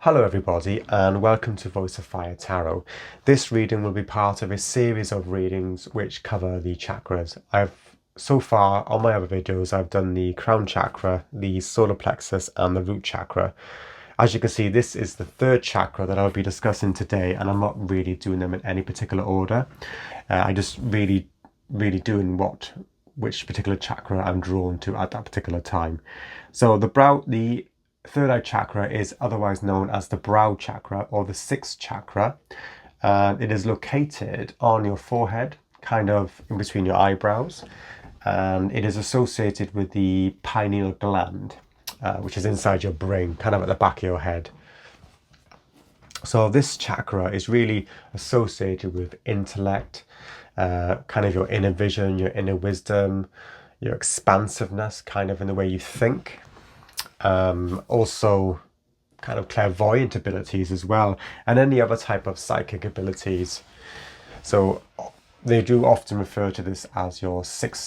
Hello everybody and welcome to Voice of Fire Tarot. This reading will be part of a series of readings which cover the chakras. So far on my other videos I've done the crown chakra, the solar plexus and the root chakra. As you can see, this is the third chakra that I'll be discussing today, and I'm not really doing them in any particular order. I just really doing which particular chakra I'm drawn to at that particular time. So the third eye chakra is otherwise known as the brow chakra or the sixth chakra. It is located on your forehead, kind of in between your eyebrows, and it is associated with the pineal gland, which is inside your brain, kind of at the back of your head. So this chakra is really associated with intellect, kind of your inner vision, your inner wisdom, your expansiveness, kind of in the way you think. Also kind of clairvoyant abilities as well, and any other type of psychic abilities. So they do often refer to this as your sixth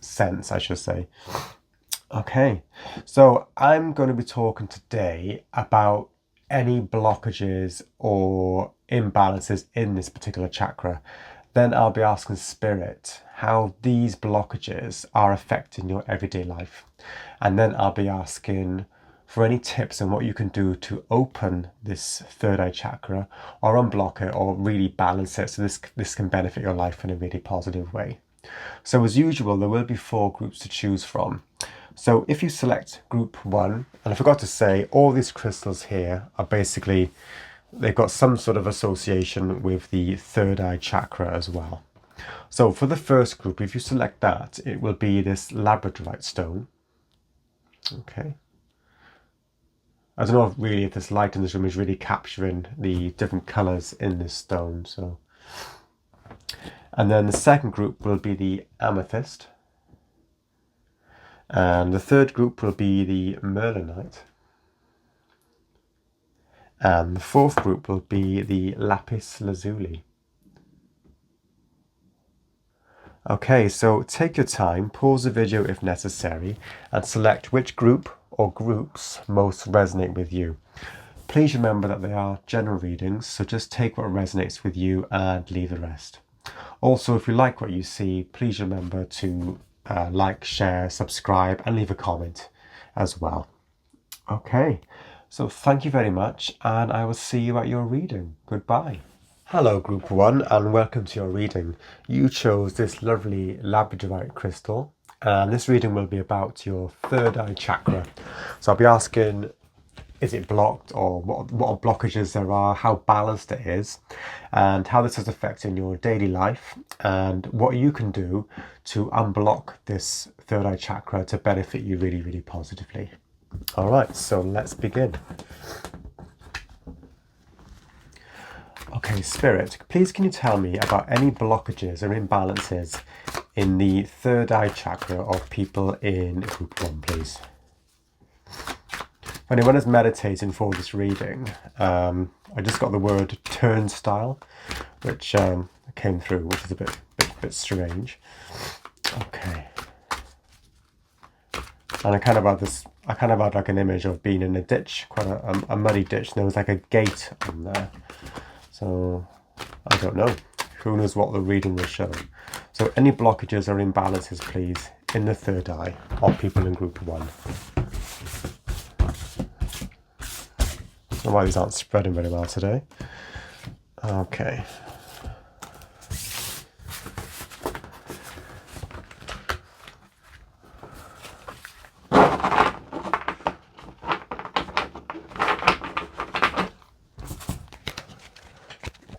sense, I should say. Okay, so I'm going to be talking today about any blockages or imbalances in this particular chakra. Then I'll be asking Spirit how these blockages are affecting your everyday life. And then I'll be asking for any tips on what you can do to open this third eye chakra or unblock it or really balance it so this can benefit your life in a really positive way. So as usual, there will be 4 groups to choose from. So if you select group 1, and I forgot to say, all these crystals here are basically, they've got some sort of association with the third eye chakra as well. So for the first group, if you select that, it will be this Labradorite stone. Okay. I don't know if this light in this room is really capturing the different colours in this stone. So, and then the second group will be the Amethyst. And the third group will be the Merlinite. And the fourth group will be the Lapis Lazuli. Okay, so take your time, pause the video if necessary, and select which group or groups most resonate with you. Please remember that they are general readings, so just take what resonates with you and leave the rest. Also, if you like what you see, please remember to like, share, subscribe, and leave a comment as well. Okay, so thank you very much, and I will see you at your reading. Goodbye. Hello group 1 and welcome to your reading. You chose this lovely Labradorite crystal, and this reading will be about your third eye chakra. So I'll be asking, is it blocked, or what blockages there are, how balanced it is, and how this is affecting your daily life, and what you can do to unblock this third eye chakra to benefit you really positively. All right, so let's begin. Okay, Spirit, please can you tell me about any blockages or imbalances in the third eye chakra of people in group 1, please? If anyone is meditating for this reading, I just got the word turnstile, which came through, which is a bit strange. Okay. And I kind of had like an image of being in a ditch, quite a muddy ditch, and there was like a gate on there. So, I don't know. Who knows what the reading will show. So, any blockages or imbalances, please, in the third eye of people in group 1. I don't know why these aren't spreading very well today. Okay.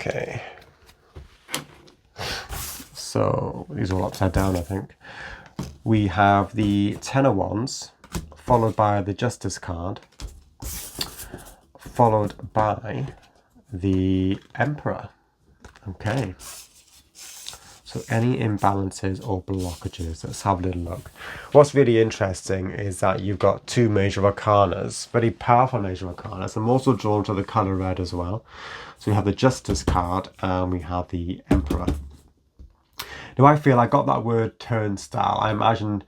Okay, so these are all upside down, I think. We have the Ten of Wands, followed by the Justice card, followed by the Emperor. Okay, so any imbalances or blockages, let's have a little look. What's really interesting is that you've got 2 major arcanas, very powerful major arcanas. I'm also drawn to the colour red as well. So we have the Justice card and we have the Emperor. Now I feel I got that word turnstile. I imagine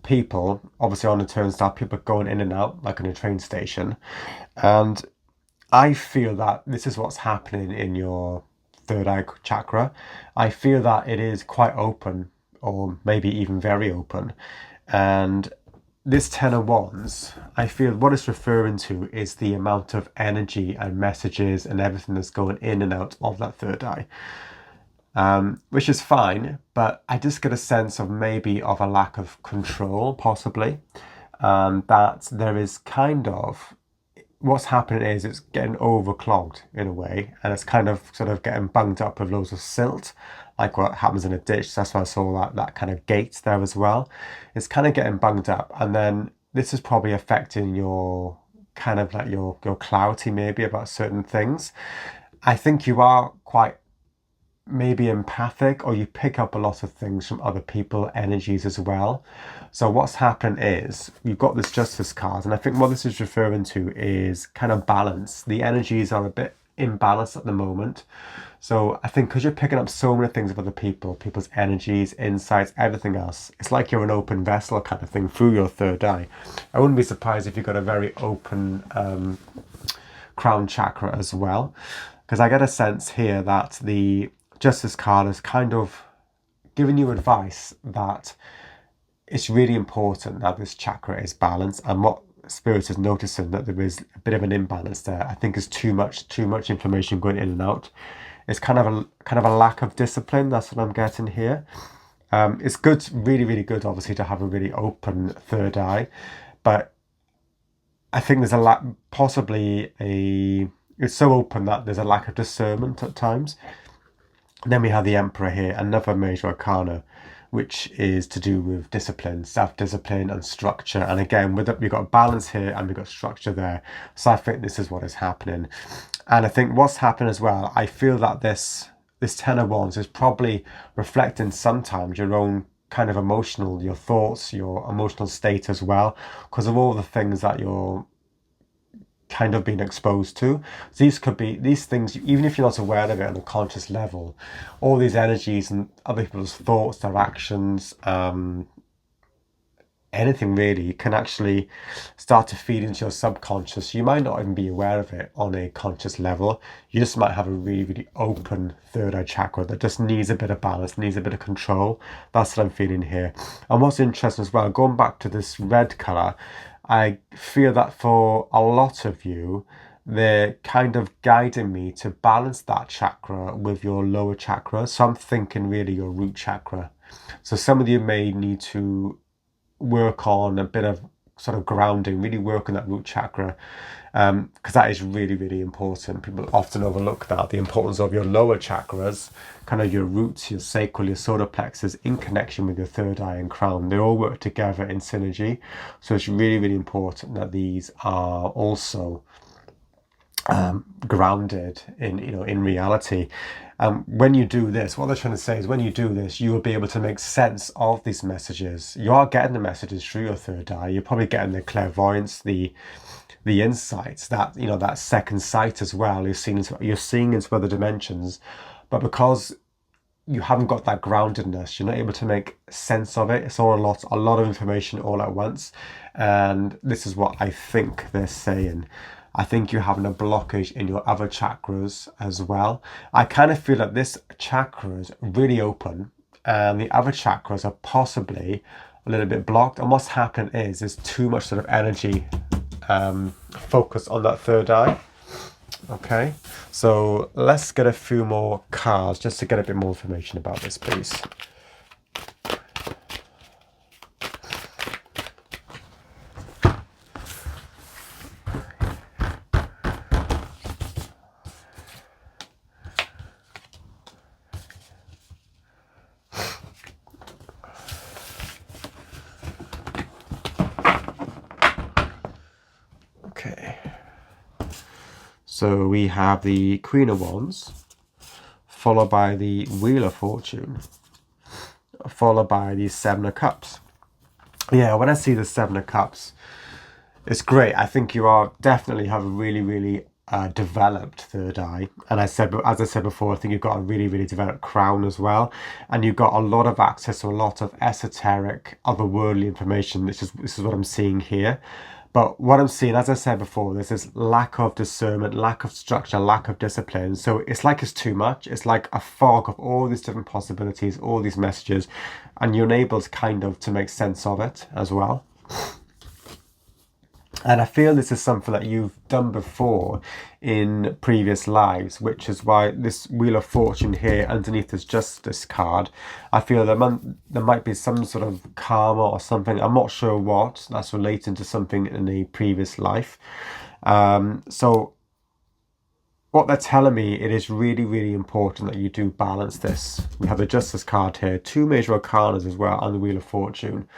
people, obviously on the turnstile, people going in and out, like in a train station. And I feel that this is what's happening in your third eye chakra. I feel that it is quite open, or maybe even very open. And this Ten of Wands, I feel what it's referring to is the amount of energy and messages and everything that's going in and out of that third eye. Which is fine, but I just get a sense of maybe of a lack of control, possibly. That there is kind of, what's happening is it's getting overclogged in a way, and it's kind of sort of getting bunged up with loads of silt, like what happens in a ditch. That's why I saw that kind of gate there as well. It's kind of getting bunged up, and then this is probably affecting your kind of like your clarity maybe about certain things. I think you are quite maybe empathic, or you pick up a lot of things from other people's energies as well. So what's happened is you've got this Justice card, and I think what this is referring to is kind of balance. The energies are a bit imbalanced at the moment. So I think because you're picking up so many things of other people, people's energies, insights, everything else, it's like you're an open vessel kind of thing through your third eye. I wouldn't be surprised if you've got a very open crown chakra as well, because I get a sense here that the Justice card is kind of giving you advice that it's really important that this chakra is balanced, and what Spirit is noticing that there is a bit of an imbalance there. I think it's too much information going in and out. It's kind of a lack of discipline. That's what I'm getting here. It's good, really, really good, obviously, to have a really open third eye, but I think there's a lack, possibly it's so open that there's a lack of discernment at times. And then we have the Emperor here, another major arcana, which is to do with discipline, self-discipline and structure. And again, we've got balance here and we've got structure there. So I think this is what is happening. And I think what's happened as well, I feel that this Ten of Wands is probably reflecting sometimes your own kind of your thoughts, your emotional state as well, because of all the things that you're kind of being exposed to. So these could be these things, even if you're not aware of it on a conscious level, all these energies and other people's thoughts, their actions, anything really can actually start to feed into your subconscious. You might not even be aware of it on a conscious level. You just might have a really, really open third eye chakra that just needs a bit of balance, needs a bit of control. That's what I'm feeling here. And what's interesting as well, going back to this red colour, I feel that for a lot of you, they're kind of guiding me to balance that chakra with your lower chakra. So I'm thinking really your root chakra. So some of you may need to work on a bit of sort of grounding, really work on that root chakra, because that is really, really important. People often overlook that, the importance of your lower chakras, kind of your roots, your sacral, your solar plexus, in connection with your third eye and crown. They all work together in synergy. So it's really, really important that these are also grounded in reality. When you do this, what they're trying to say is when you do this, you will be able to make sense of these messages. You are getting the messages through your third eye. You're probably getting the clairvoyance, the insights, that that second sight as well. You're seeing into other dimensions, but because you haven't got that groundedness, you're not able to make sense of it. It's all a lot of information all at once, and this is what I think they're saying. I think you're having a blockage in your other chakras as well. I kind of feel that this chakra is really open and the other chakras are possibly a little bit blocked. And what's happened is there's too much sort of energy focused on that third eye. Okay, so let's get a few more cards just to get a bit more information about this, please. So we have the Queen of Wands, followed by the Wheel of Fortune, followed by the Seven of Cups. Yeah, when I see the Seven of Cups, it's great. I think you are definitely have a really, really developed third eye. And as I said before, I think you've got a really, really developed crown as well. And you've got a lot of access to a lot of esoteric, otherworldly information. This is what I'm seeing here. But what I'm seeing, as I said before, there's this lack of discernment, lack of structure, lack of discipline. So it's like it's too much. It's like a fog of all these different possibilities, all these messages, and you're unable to kind of to make sense of it as well. And I feel this is something that you've done before in previous lives, which is why this Wheel of Fortune here underneath this Justice card, I feel there might be some sort of karma or something, I'm not sure what, that's relating to something in a previous life. So what they're telling me, it is really, really important that you do balance this. We have the Justice card here, 2 major arcanas as well on the Wheel of Fortune.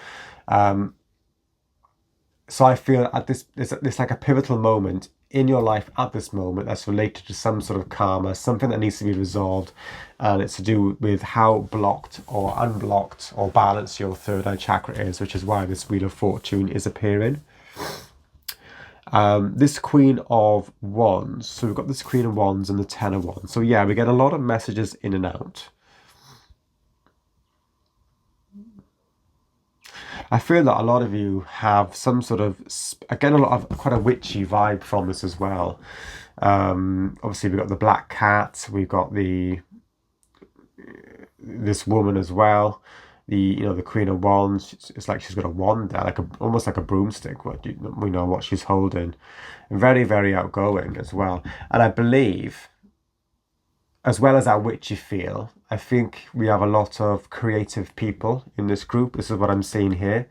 So I feel at there's like a pivotal moment in your life at this moment that's related to some sort of karma, something that needs to be resolved, and it's to do with how blocked or unblocked or balanced your third eye chakra is, which is why this Wheel of Fortune is appearing. This Queen of Wands, so we've got this Queen of Wands and the Ten of Wands. So yeah, we get a lot of messages in and out. I feel that a lot of you have some sort of, again, a lot of quite a witchy vibe from this as well. Obviously, we've got the Black Cat, we've got this woman as well. The Queen of Wands. It's like she's got a wand there, almost like a broomstick. We know what she's holding. Very, very outgoing as well. And I believe, as well as our witchy feel, I think we have a lot of creative people in this group. This is what I'm seeing here.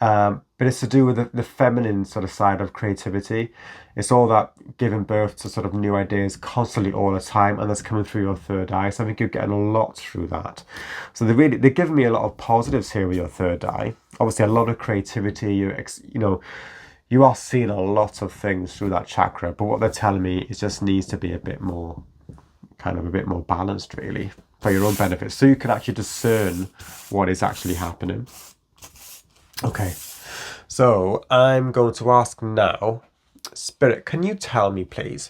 But it's to do with the feminine sort of side of creativity. It's all that giving birth to sort of new ideas constantly all the time, and that's coming through your third eye. So I think you're getting a lot through that. So they're giving me a lot of positives here with your third eye. Obviously, a lot of creativity. You are seeing a lot of things through that chakra. But what they're telling me is just needs to be a bit more balanced, really, for your own benefit, so you can actually discern what is actually happening. Okay, so I'm going to ask now, Spirit, can you tell me, please,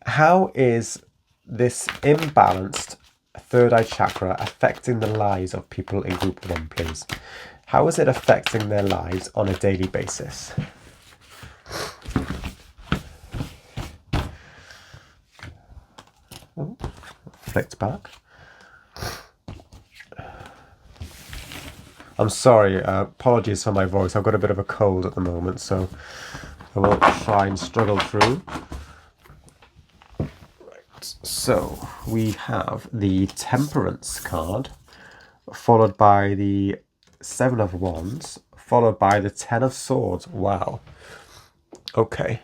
how is this imbalanced third eye chakra affecting the lives of people in group 1, please? How is it affecting their lives on a daily basis? Oh, flicked back. I'm sorry, apologies for my voice. I've got a bit of a cold at the moment, so I will try and struggle through. Right, so we have the Temperance card, followed by the Seven of Wands, followed by the Ten of Swords. Wow. Okay.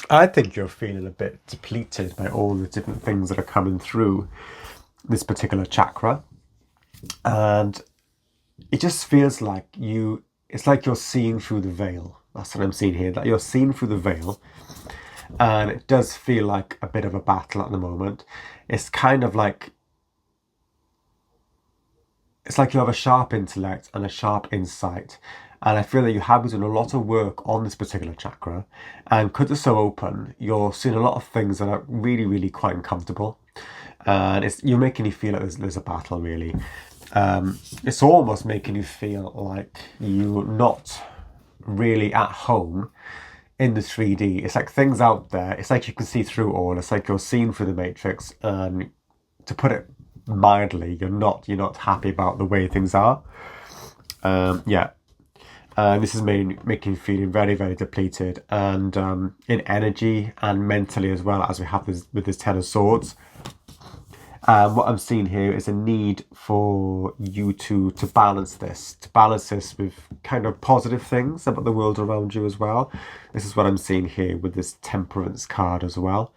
I think you're feeling a bit depleted by all the different things that are coming through this particular chakra. And it just feels like it's like you're seeing through the veil. That's what I'm seeing here, that you're seeing through the veil. And it does feel like a bit of a battle at the moment. It's kind of like, it's like you have a sharp intellect and a sharp insight. And I feel that you have been doing a lot of work on this particular chakra. And because it's so open, you're seeing a lot of things that are really, really quite uncomfortable. And you're making you feel like there's a battle, really. It's almost making you feel like you're not really at home in the 3D. It's like things out there. It's like you can see through all. It's like you're seeing through the matrix. And to put it mildly, you're not happy about the way things are. Yeah. This is making you feeling very, very depleted, and in energy and mentally as well, as we have with this Ten of Swords. What I'm seeing here is a need for you to balance this with kind of positive things about the world around you as well. This is what I'm seeing here with this Temperance card as well.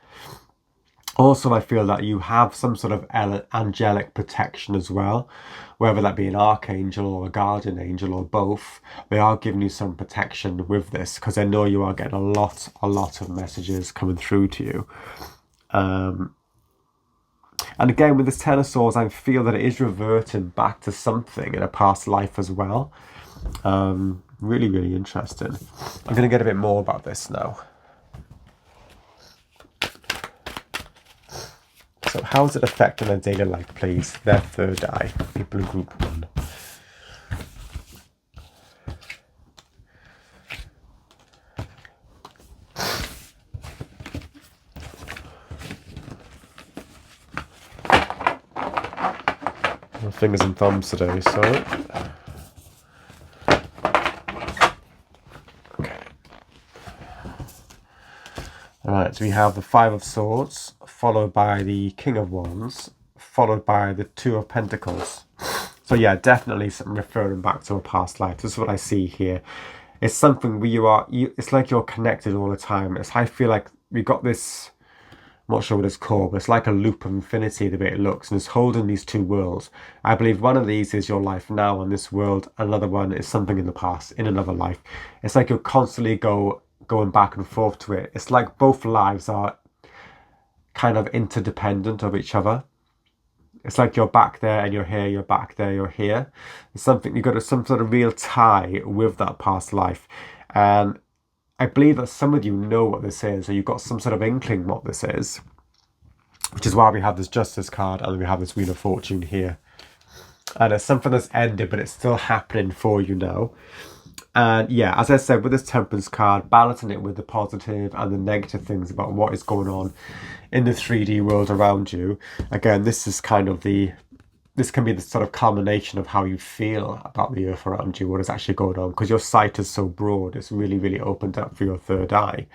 Also, I feel that you have some sort of angelic protection as well, whether that be an archangel or a guardian angel or both. They are giving you some protection with this, because I know you are getting a lot of messages coming through to you. And again, with this Ten of Swords, I feel that it is reverting back to something in a past life as well. Really, really interesting. I'm going to get a bit more about this now. So how does it affect their daily life, please? Their third eye, people in group 1. My fingers and thumbs today, so... Okay. Alright, so we have the 5 of Swords, followed by the King of Wands, followed by the 2 of Pentacles. So yeah, definitely something referring back to a past life. This is what I see here. It's something where it's like you're connected all the time. I feel like we got this... I'm not sure what it's called, but it's like a loop of infinity the way it looks, and it's holding these 2 worlds. I believe one of these is your life now on this world, another one is something in the past, in another life. It's like you're constantly going back and forth to it. It's like both lives are kind of interdependent of each other. It's like you're back there and you're here, you're back there, you're here. It's something, you've got some sort of real tie with that past life. And I believe that some of you know what this is, or you've got some sort of inkling what this is, which is why we have this Justice card and we have this Wheel of Fortune here. And it's something that's ended, but it's still happening for you now. And yeah, as I said, with this Temperance card, balancing it with the positive and the negative things about what is going on in the 3D world around you. Again, this is kind of this can be the sort of culmination of how you feel about the earth around you, what is actually going on, because your sight is so broad. It's really, really opened up for your third eye.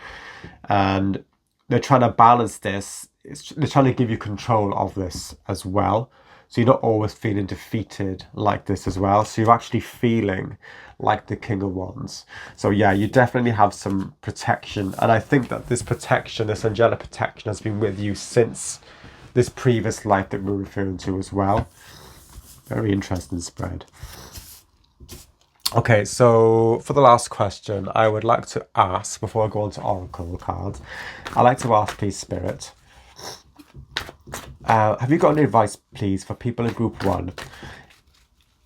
And they're trying to balance this. They're trying to give you control of this as well. So you're not always feeling defeated like this as well. So you're actually feeling like the King of Wands. So yeah, you definitely have some protection. And I think that this protection, this angelic protection, has been with you since this previous life that we're referring to as well. Very interesting spread. Okay, so for the last question, I would like to ask, before I go on to Oracle cards, I'd like to ask, please, Spirit, have you got any advice, please, for people in Group 1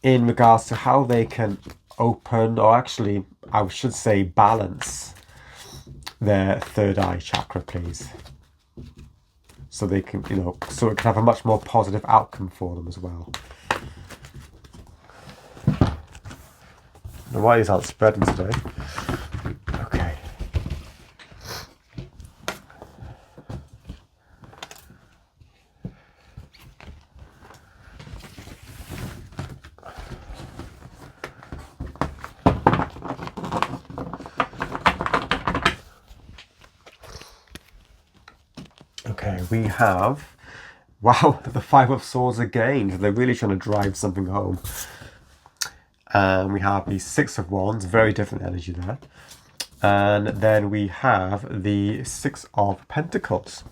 in regards to how they can open, or actually, I should say, balance their third eye chakra, please? So they can, so it can have a much more positive outcome for them as well. Now, why is that spreading today? Okay. Okay, we have, wow, the 5 of Swords again. They're really trying to drive something home. We have the 6 of Wands, very different energy there. And then we have the 6 of Pentacles.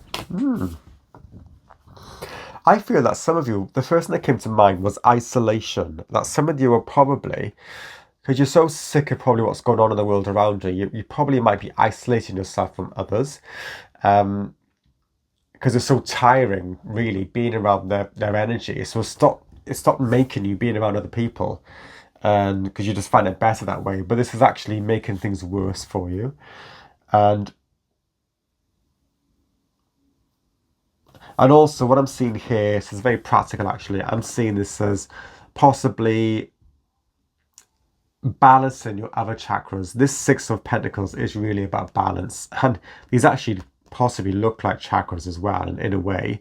I feel that some of you, the first thing that came to mind was isolation. That some of you are probably, because you're so sick of probably what's going on in the world around you, you probably might be isolating yourself from others. Because it's so tiring, really, being around their energy. So it stopped making you being around other people. And because you just find it better that way. But this is actually making things worse for you. And also what I'm seeing here, this is very practical actually, I'm seeing this as possibly balancing your other chakras. This 6 of Pentacles is really about balance. And these actually possibly look like chakras as well, in a way,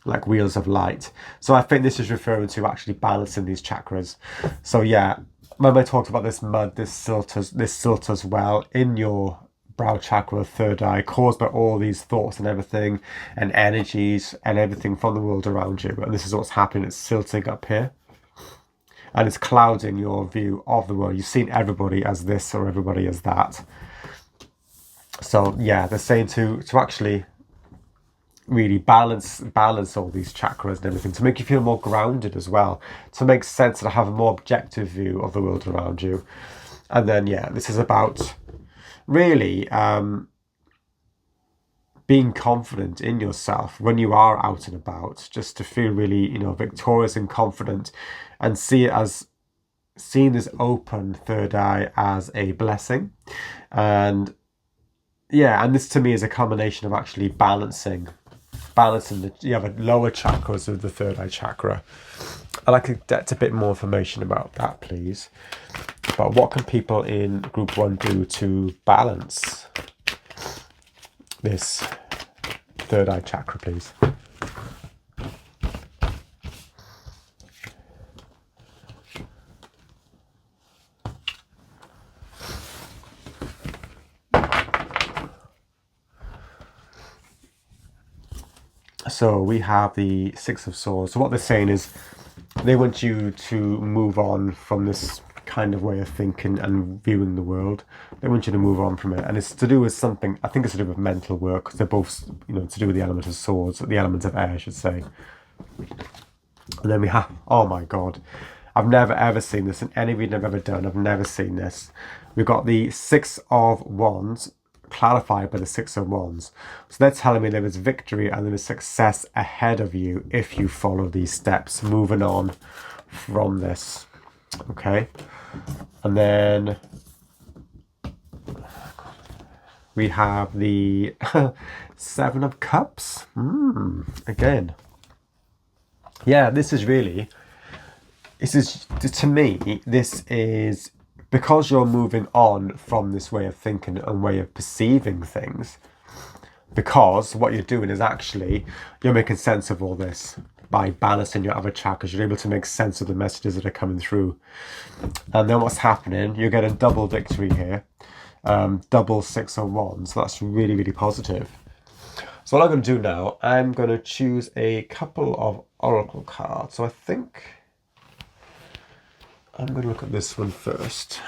like wheels of light. So I think this is referring to actually balancing these chakras. So yeah, remember I talked about this mud, this silt as well in your brow chakra, third eye, caused by all these thoughts and everything, and energies and everything from the world around you. And this is what's happening. It's silting up here, and it's clouding your view of the world. You've seen everybody as this or everybody as that. So yeah, they're saying to actually really balance all these chakras and everything, to make you feel more grounded as well, to make sense, to have a more objective view of the world around you. And then yeah, this is about really being confident in yourself when you are out and about, just to feel really victorious and confident, and see it as seeing this open third eye as a blessing. And yeah, and this to me is a combination of actually balancing you have a lower chakras of the third eye chakra. I'd like to get a bit more information about that, please. But what can people in group 1 do to balance this third eye chakra, please? So we have the Six of Swords. So what they're saying is they want you to move on from this kind of way of thinking and viewing the world. They want you to move on from it. And it's to do with something, I think it's to do with mental work, because they're both, to do with the element of swords, the element of air, I should say. And then we have, oh my God, I've never ever seen this in any reading I've ever done. I've never seen this. We've got the Six of Wands, clarified by the Six of Wands. So they're telling me there is victory and there is success ahead of you if you follow these steps, moving on from this. Okay. And then we have the Seven of Cups. Again. Yeah, this is to me, this is because you're moving on from this way of thinking and way of perceiving things, because what you're doing is actually, you're making sense of all this by balancing your other chakras. You're able to make sense of the messages that are coming through. And then what's happening, you're getting double victory here, double Six of Wands. So that's really, really positive. So what I'm going to do now, I'm going to choose a couple of oracle cards. So I think I'm going to look at this one first.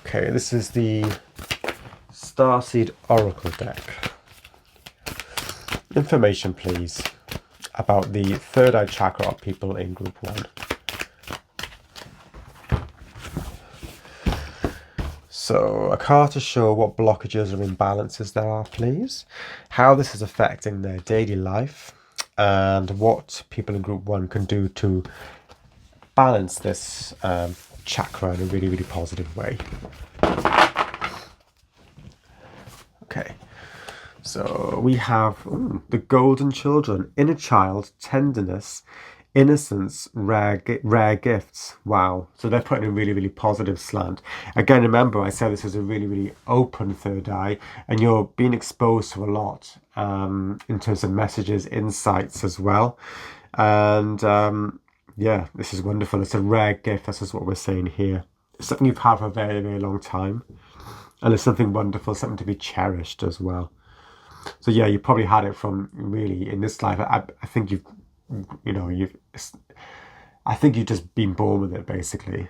Okay, this is the Starseed Oracle deck. Information, please, about the third eye chakra of people in group 1. So a card to show what blockages or imbalances there are, please. How this is affecting their daily life, and what people in group 1 can do to balance this chakra in a really, really positive way. Okay, so we have the Golden Children, inner child, tenderness, innocence, rare gifts. Wow. So they're putting a really, really positive slant. Again, remember, I said this is a really, really open third eye, and you're being exposed to a lot in terms of messages, insights as well. And yeah, this is wonderful. It's a rare gift. This is what we're saying here. It's something you've had for a very, very long time. And it's something wonderful, something to be cherished as well. So yeah, you probably had it from really in this life. I think I think you've just been born with it, basically.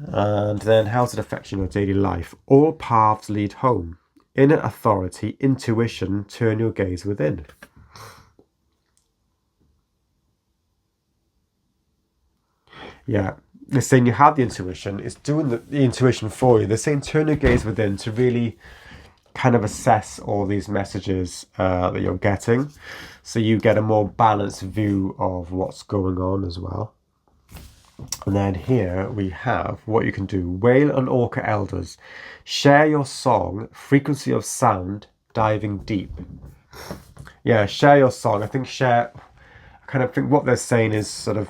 And then how's it affecting your daily life? All paths lead home. Inner authority, intuition, turn your gaze within. Yeah, they're saying you have the intuition. It's doing the intuition for you. They're saying turn your gaze within to really kind of assess all these messages that you're getting, so you get a more balanced view of what's going on as well. And then here we have what you can do. Whale and Orca Elders. Share your song, frequency of sound, diving deep. Yeah, share your song. I kind of think what they're saying is sort of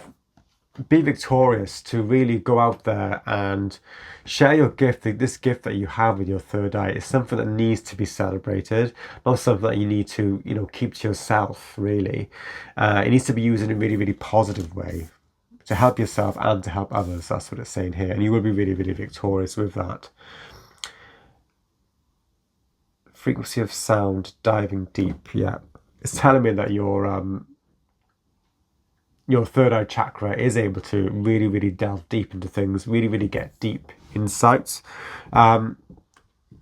be victorious, to really go out there and share your gift. This gift that you have with your third eye is something that needs to be celebrated, not something that you need to, keep to yourself, really. It needs to be used in a really, really positive way to help yourself and to help others. That's what it's saying here. And you will be really, really victorious with that. Frequency of sound, diving deep. Yeah. It's telling me that your third eye chakra is able to really, really delve deep into things, really, really get deep insights. And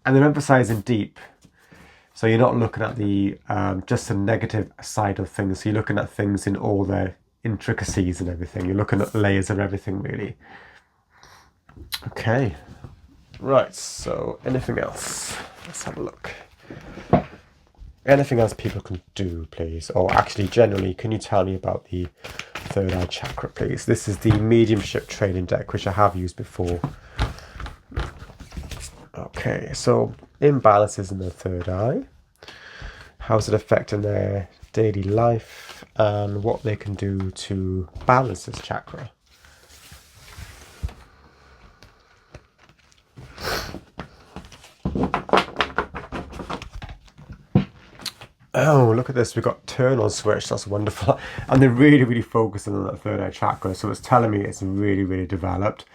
they're emphasizing deep. So you're not looking at the just the negative side of things. So you're looking at things in all their intricacies and everything. You're looking at layers of everything, really. Okay. Right, so anything else? Let's have a look. anything else people can do, please? Or actually, generally, can you tell me about the third eye chakra, please? This is the mediumship training deck, which I have used before. Okay, so imbalances in the third eye. How's it affecting their daily life and what they can do to balance this chakra? Oh, look at this. We've got turn on switch. That's wonderful. And they're really, really focusing on that third eye chakra. So it's telling me it's really, really developed.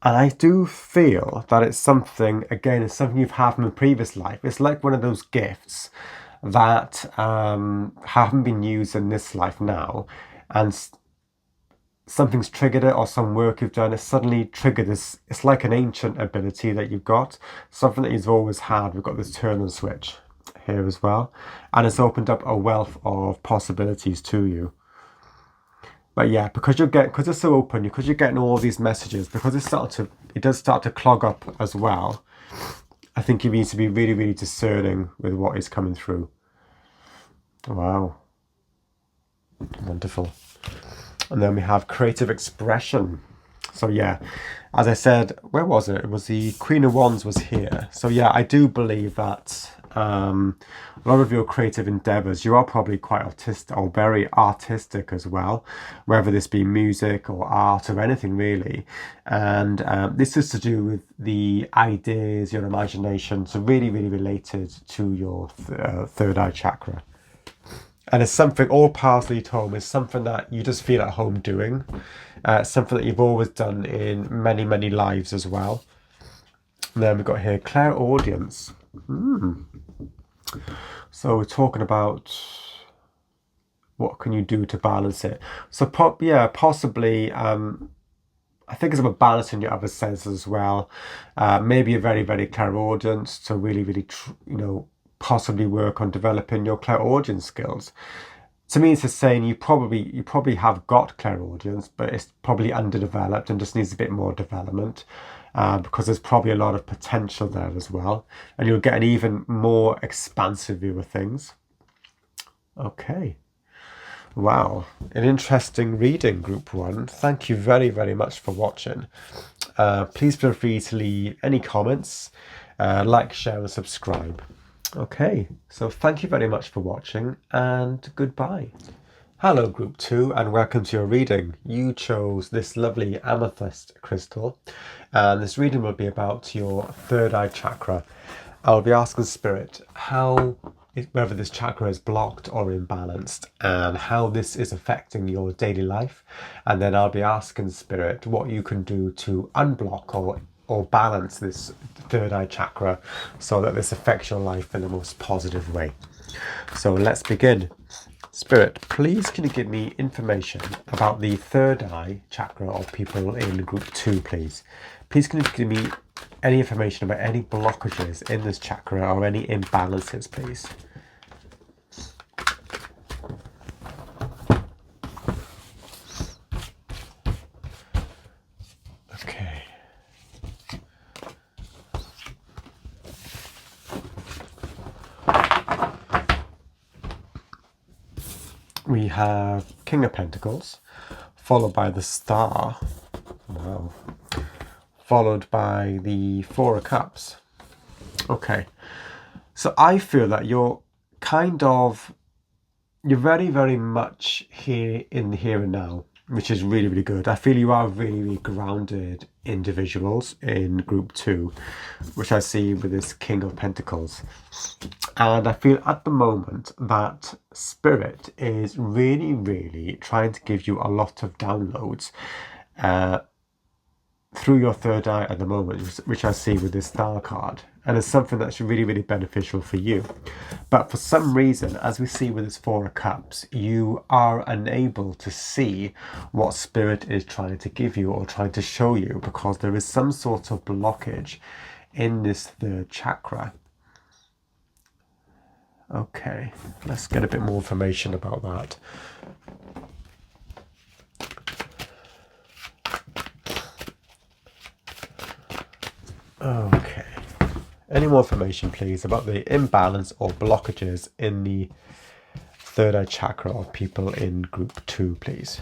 And I do feel that it's something, again, it's something you've had from a previous life. It's like one of those gifts that haven't been used in this life now. And something's triggered it, or some work you've done, it's suddenly triggered this. It's like an ancient ability that you've got. Something that you've always had. We've got this turn on switch here as well, and it's opened up a wealth of possibilities to you. But yeah, because it's so open, because you're getting all these messages, because it does start to clog up as well. I think you need to be really, really discerning with what is coming through. Wow, wonderful. And then we have creative expression. So yeah, as I said, where was it? It was the Queen of Wands was here. So yeah, I do believe that a lot of your creative endeavors, you are probably quite artistic, or very artistic as well, whether this be music or art or anything really. And this is to do with the ideas, your imagination, so really, really related to your third eye chakra. And it's something, all parsley at home is something that you just feel at home doing. Something that you've always done in many, many lives as well. And then we've got here, clairaudience. So we're talking about what can you do to balance it. So possibly, I think it's about balancing your other senses as well. Maybe a very, very clairaudient, so really, really, possibly work on developing your clairaudience skills. To me, it's just saying you probably have got clairaudience, but it's probably underdeveloped and just needs a bit more development, because there's probably a lot of potential there as well, and you'll get an even more expansive view of things. Okay. Wow, an interesting reading, Group 1. Thank you very, very much for watching. Please feel free to leave any comments, like, share and subscribe. Okay, so thank you very much for watching, and goodbye. Hello Group 2, and welcome to your reading. You chose this lovely amethyst crystal, and this reading will be about your third eye chakra. I'll be asking Spirit whether this chakra is blocked or imbalanced, and how this is affecting your daily life. And then I'll be asking Spirit what you can do to unblock or balance this third eye chakra so that this affects your life in the most positive way. So let's begin. Spirit, please can you give me information about the third eye chakra of people in Group 2, please? Please can you give me any information about any blockages in this chakra or any imbalances, please? Okay. We have King of Pentacles, followed by the Star. Wow. Followed by the Four of Cups. Okay. So I feel that you're very, very much here in the here and now, which is really, really good. I feel you are really, really grounded individuals in Group 2, which I see with this King of Pentacles. And I feel at the moment that Spirit is really, really trying to give you a lot of downloads through your third eye at the moment, which I see with this Star card. And it's something that's really, really beneficial for you. But for some reason, as we see with this Four of Cups, you are unable to see what Spirit is trying to give you or trying to show you, because there is some sort of blockage in this third chakra. Okay, let's get a bit more information about that. Okay, Any more information, please, about the imbalance or blockages in the third eye chakra of people in group 2, please?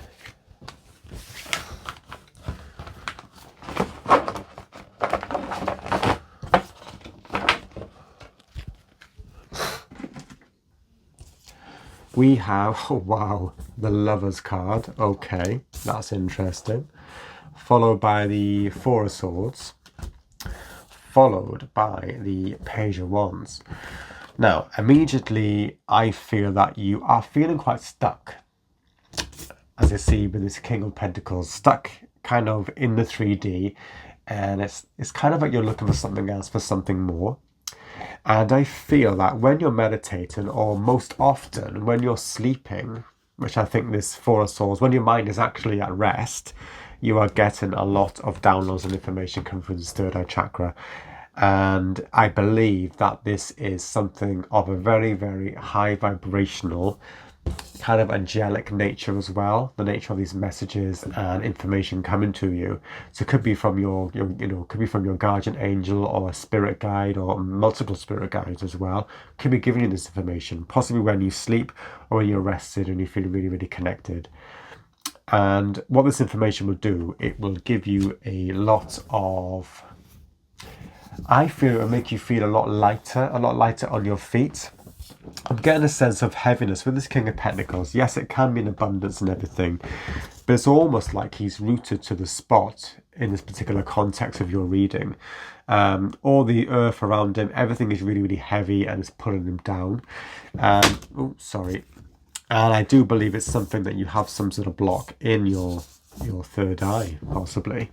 We have, oh wow, the Lover's card. Okay, that's interesting. Followed by the Four of Swords. Followed by the Page of Wands. Now, immediately, I feel that you are feeling quite stuck. As I see with this King of Pentacles, stuck kind of in the 3D. And it's kind of like you're looking for something else, for something more. And I feel that when you're meditating, or most often when you're sleeping, which I think this Four of Swords, when your mind is actually at rest, you are getting a lot of downloads and information coming from this third eye chakra. And I believe that this is something of a very, very high vibrational, kind of angelic nature as well, the nature of these messages and information coming to you. So it could be from your could be from your guardian angel or a spirit guide or multiple spirit guides as well. Could be giving you this information, possibly when you sleep or when you're rested and you feel really, really connected. And what this information will do, it will give you a lot of, I feel it will make you feel a lot lighter on your feet. I'm getting a sense of heaviness with this King of Pentacles. Yes, it can be in abundance and everything, but it's almost like he's rooted to the spot in this particular context of your reading. All the earth around him, everything is really, really heavy and it's pulling him down. Oh, sorry. And I do believe it's something that you have some sort of block in your third eye, possibly.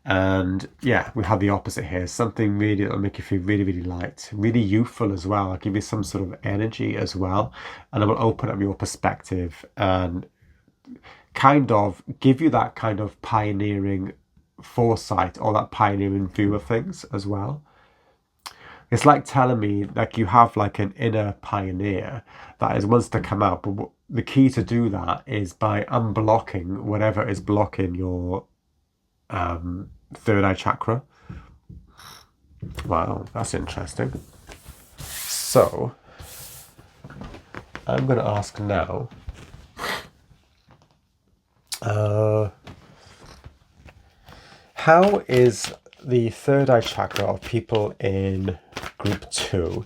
And yeah, we have the opposite here. Something really that will make you feel really, really light, really youthful as well. I'll give you some sort of energy as well. And it will open up your perspective and kind of give you that kind of pioneering foresight or that pioneering view of things as well. It's like telling me like you have like an inner pioneer that is wants to come out. But the key to do that is by unblocking whatever is blocking your third eye chakra. Wow, that's interesting. So I'm going to ask now, how is the third eye chakra of people in group 2,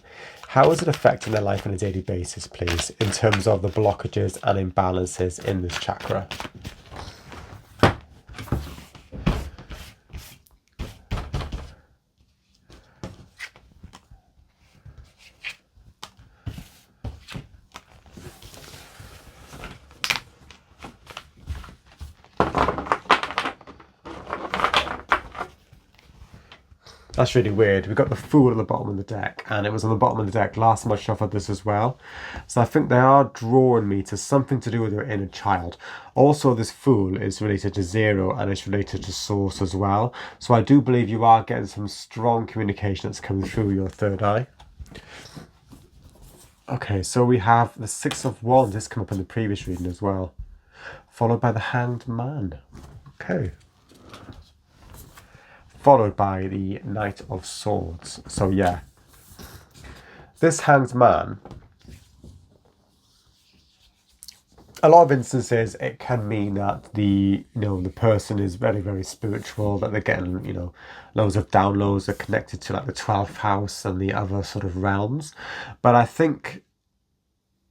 how is it affecting their life on a daily basis, please, in terms of the blockages and imbalances in this chakra? That's really weird. We've got the Fool at the bottom of the deck, and it was on the bottom of the deck last time I shuffled this as well. So I think they are drawing me to something to do with your inner child. Also, this Fool is related to Zero, and it's related to Source as well. So I do believe you are getting some strong communication that's coming through your third eye. Okay, so we have the Six of Wands. This came up in the previous reading as well. Followed by the Hanged Man. Okay. Followed by the Knight of Swords. So yeah, this Hanged Man, a lot of instances it can mean that the person is very, very spiritual, that they're getting loads of downloads, they're connected to like the 12th house and the other sort of realms. But I think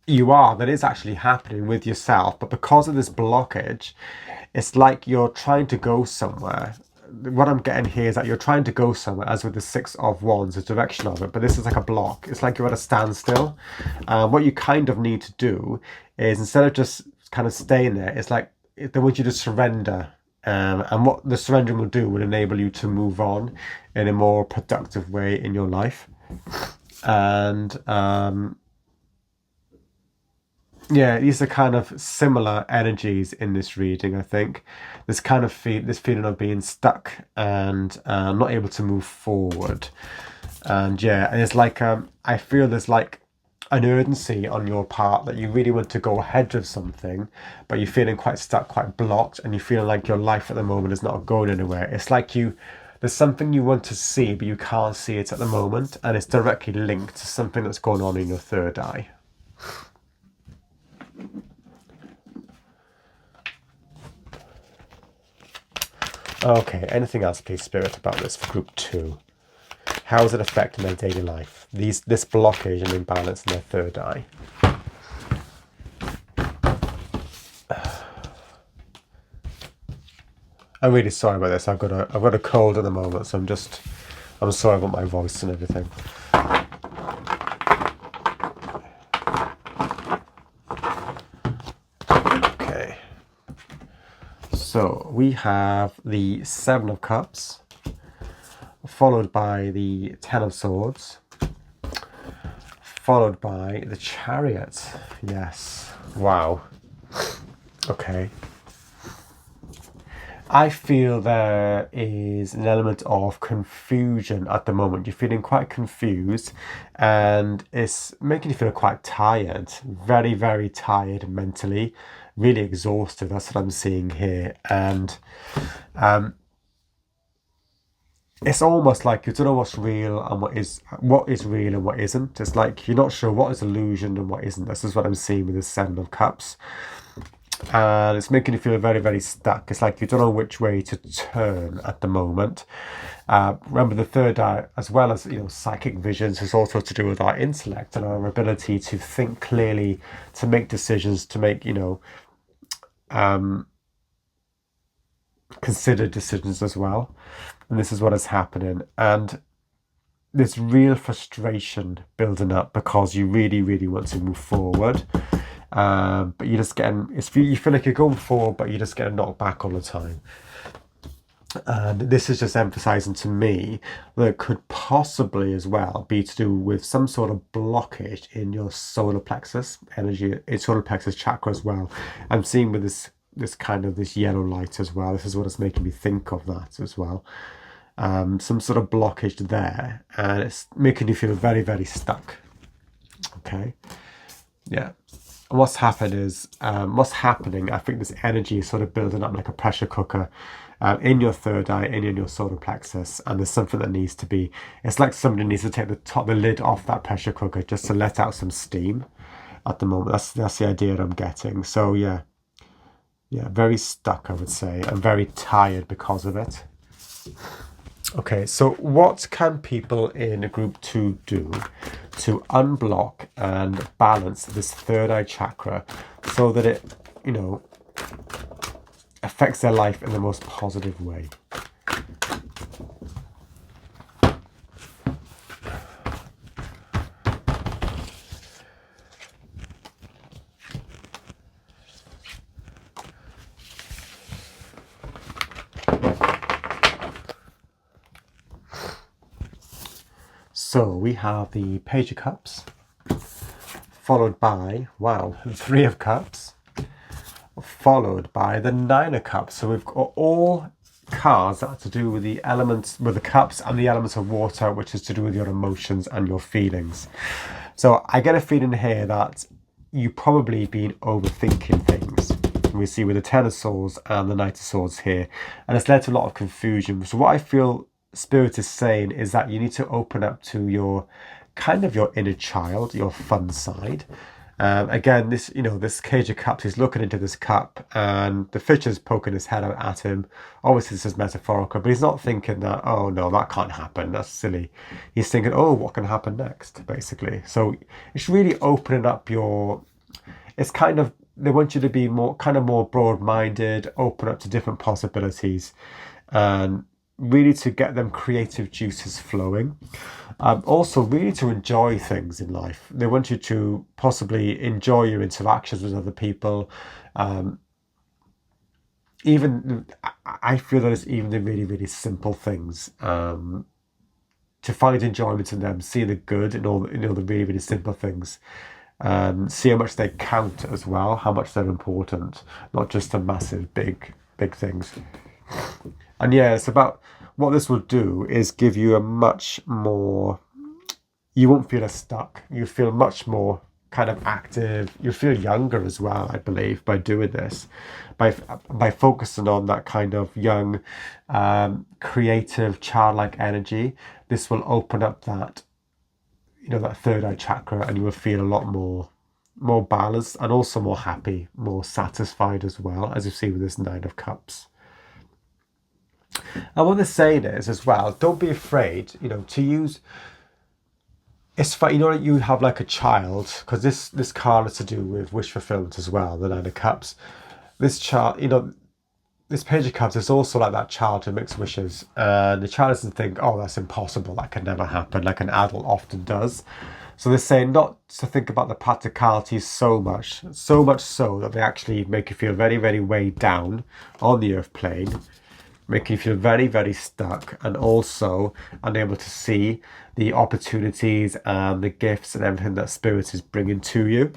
that is actually happening with yourself, but because of this blockage, it's like you're trying to go somewhere. What I'm getting here is that you're trying to go somewhere, as with the Six of Wands, the direction of it, but this is like a block. It's like you're at a standstill. What you kind of need to do is, instead of just kind of staying there, it's like they want you to surrender. And what the surrendering will do will enable you to move on in a more productive way in your life. And yeah, these are kind of similar energies in this reading, I think. This kind of this feeling of being stuck and not able to move forward. And yeah, and it's like, I feel there's like an urgency on your part that you really want to go ahead with something, but you're feeling quite stuck, quite blocked, and you feel like your life at the moment is not going anywhere. It's like you there's something you want to see, but you can't see it at the moment, and it's directly linked to something that's going on in your third eye. Okay, anything else, please, Spirit, about this for group 2? How is it affecting their daily life? This blockage and imbalance in their third eye. I'm really sorry about this. I've got a cold at the moment, so I'm sorry about my voice and everything. Okay. So we have the 7 of Cups, followed by the 10 of Swords, followed by the Chariot. Yes. Wow. Okay. I feel there is an element of confusion at the moment. You're feeling quite confused, and it's making you feel quite tired. Very, very tired mentally. Really exhausted. That's what I'm seeing here. And it's almost like you don't know what's real and what is real and what isn't. It's like you're not sure what is illusion and what isn't. This is what I'm seeing with the 7 of Cups. And it's making you feel very, very stuck. It's like you don't know which way to turn at the moment. Remember, the third eye, as well as psychic visions, is also to do with our intellect and our ability to think clearly, to make decisions, to make considered decisions as well. And this is what is happening. And there's real frustration building up because you really, really want to move forward. But you're just getting, you feel like you're going forward, but you're just getting knocked back all the time. And this is just emphasizing to me that it could possibly as well be to do with some sort of blockage in your solar plexus energy, solar plexus chakra as well. I'm seeing with this kind of this yellow light as well. This is what is making me think of that as well. Some sort of blockage there, and it's making you feel very, very stuck. Okay. Yeah. And what's happening, I think this energy is sort of building up like a pressure cooker in your third eye and in your solar plexus, and there's something that needs to be, it's like somebody needs to take the lid off that pressure cooker just to let out some steam at the moment. That's the idea that I'm getting. So yeah, very stuck, I would say. I'm very tired because of it. Okay, so what can people in group 2 do to unblock and balance this third eye chakra so that it, affects their life in the most positive way? So we have the Page of Cups, followed by, wow, the 3 of Cups, followed by the 9 of Cups. So we've got all cards that are to do with the elements, with the cups and the elements of water, which is to do with your emotions and your feelings. So I get a feeling here that you've probably been overthinking things. We see with the 10 of Swords and the Knight of Swords here, and it's led to a lot of confusion. So what I feel Spirit is saying is that you need to open up to your inner child, your fun side. Again, this Page of Cups is looking into this cup, and the fish is poking his head out at him. Obviously, this is metaphorical, but he's not thinking that, oh no, that can't happen, that's silly. He's thinking, oh, what can happen next, basically. So it's really opening up they want you to be more broad-minded, open up to different possibilities, and really to get them creative juices flowing. Also really to enjoy things in life. They want you to possibly enjoy your interactions with other people. Even I feel that it's even the really, really simple things, to find enjoyment in them, see the good in all the really, really simple things. See how much they count as well, how much they're important, not just the massive big things. And yeah, it's about what this will do is give you a much more, you won't feel as stuck. You feel much more kind of active. You feel younger as well, I believe, by doing this, by focusing on that kind of young, creative, childlike energy. This will open up that, that third eye chakra, and you will feel a lot more balanced and also more happy, more satisfied as well, as you see with this Nine of Cups. And what they're saying is as well, don't be afraid, to use. It's fine, you have like a child, because this card is to do with wish fulfillment as well, the Nine of Cups. This child, this Page of Cups is also like that child who makes wishes. The child doesn't think, oh, that's impossible, that can never happen, like an adult often does. So they're saying not to think about the practicalities so much so that they actually make you feel very, very weighed down on the earth plane, make you feel very, very stuck, and also unable to see the opportunities and the gifts and everything that Spirit is bringing to you.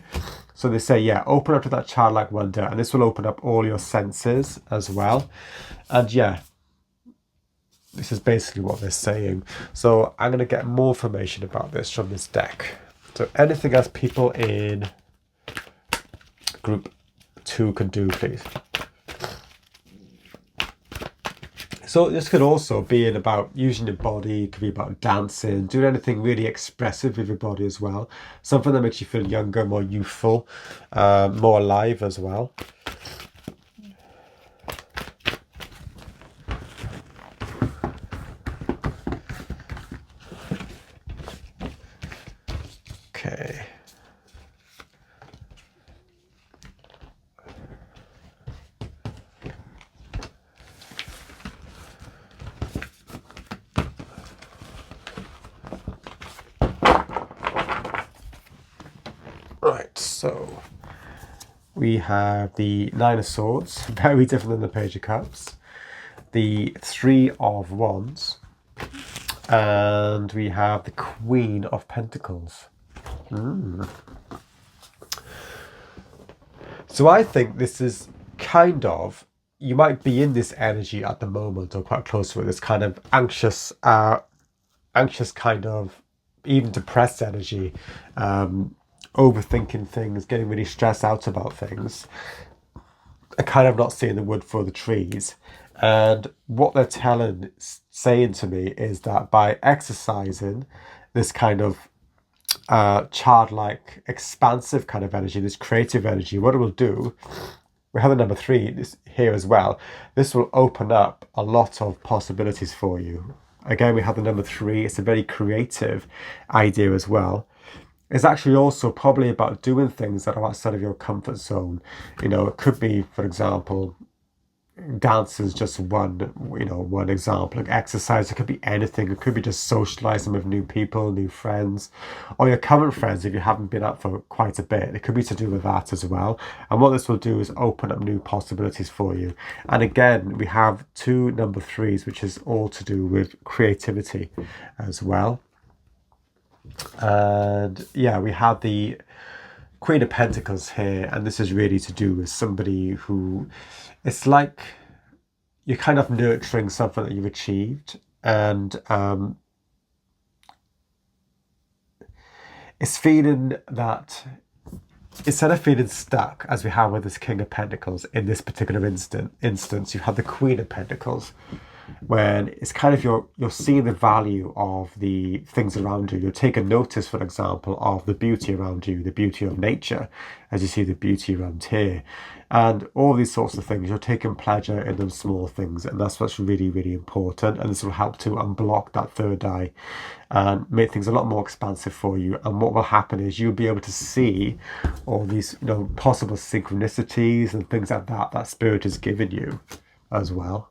So they say, yeah, open up to that childlike wonder, and this will open up all your senses as well. And yeah, this is basically what they're saying. So I'm going to get more information about this from this deck. So anything else people in group 2 can do, please. So this could also be about using your body. It could be about dancing, doing anything really expressive with your body as well. Something that makes you feel younger, more youthful, more alive as well. Okay. Right, so we have the Nine of Swords, very different than the Page of Cups, the Three of Wands, and we have the Queen of Pentacles. So I think this is kind of, you might be in this energy at the moment, or quite close to it, this kind of anxious kind of, even depressed energy, overthinking things, getting really stressed out about things, and kind of not seeing the wood for the trees. And what they're saying to me is that by exercising this kind of childlike, expansive kind of energy, this creative energy, what it will do, we have the number 3 this here as well. This will open up a lot of possibilities for you. Again, we have the number 3. It's a very creative idea as well. It's actually also probably about doing things that are outside of your comfort zone. It could be, for example, dance is just one example. Like exercise, it could be anything. It could be just socializing with new people, new friends, or your current friends if you haven't been out for quite a bit. It could be to do with that as well. And what this will do is open up new possibilities for you. And again, we have 2 number 3s, which is all to do with creativity as well. And yeah, we have the Queen of Pentacles here, and this is really to do with somebody who, it's like you're kind of nurturing something that you've achieved, and it's feeling that instead of feeling stuck as we have with this King of Pentacles in this particular instance, you have the Queen of Pentacles, when it's kind of you're seeing the value of the things around you. You're taking notice, for example, of the beauty around you, the beauty of nature, as you see the beauty around here, and all these sorts of things. You're taking pleasure in them small things, and that's what's really, really important. And this will help to unblock that third eye and make things a lot more expansive for you. And what will happen is you'll be able to see all these possible synchronicities and things like that Spirit has given you as well.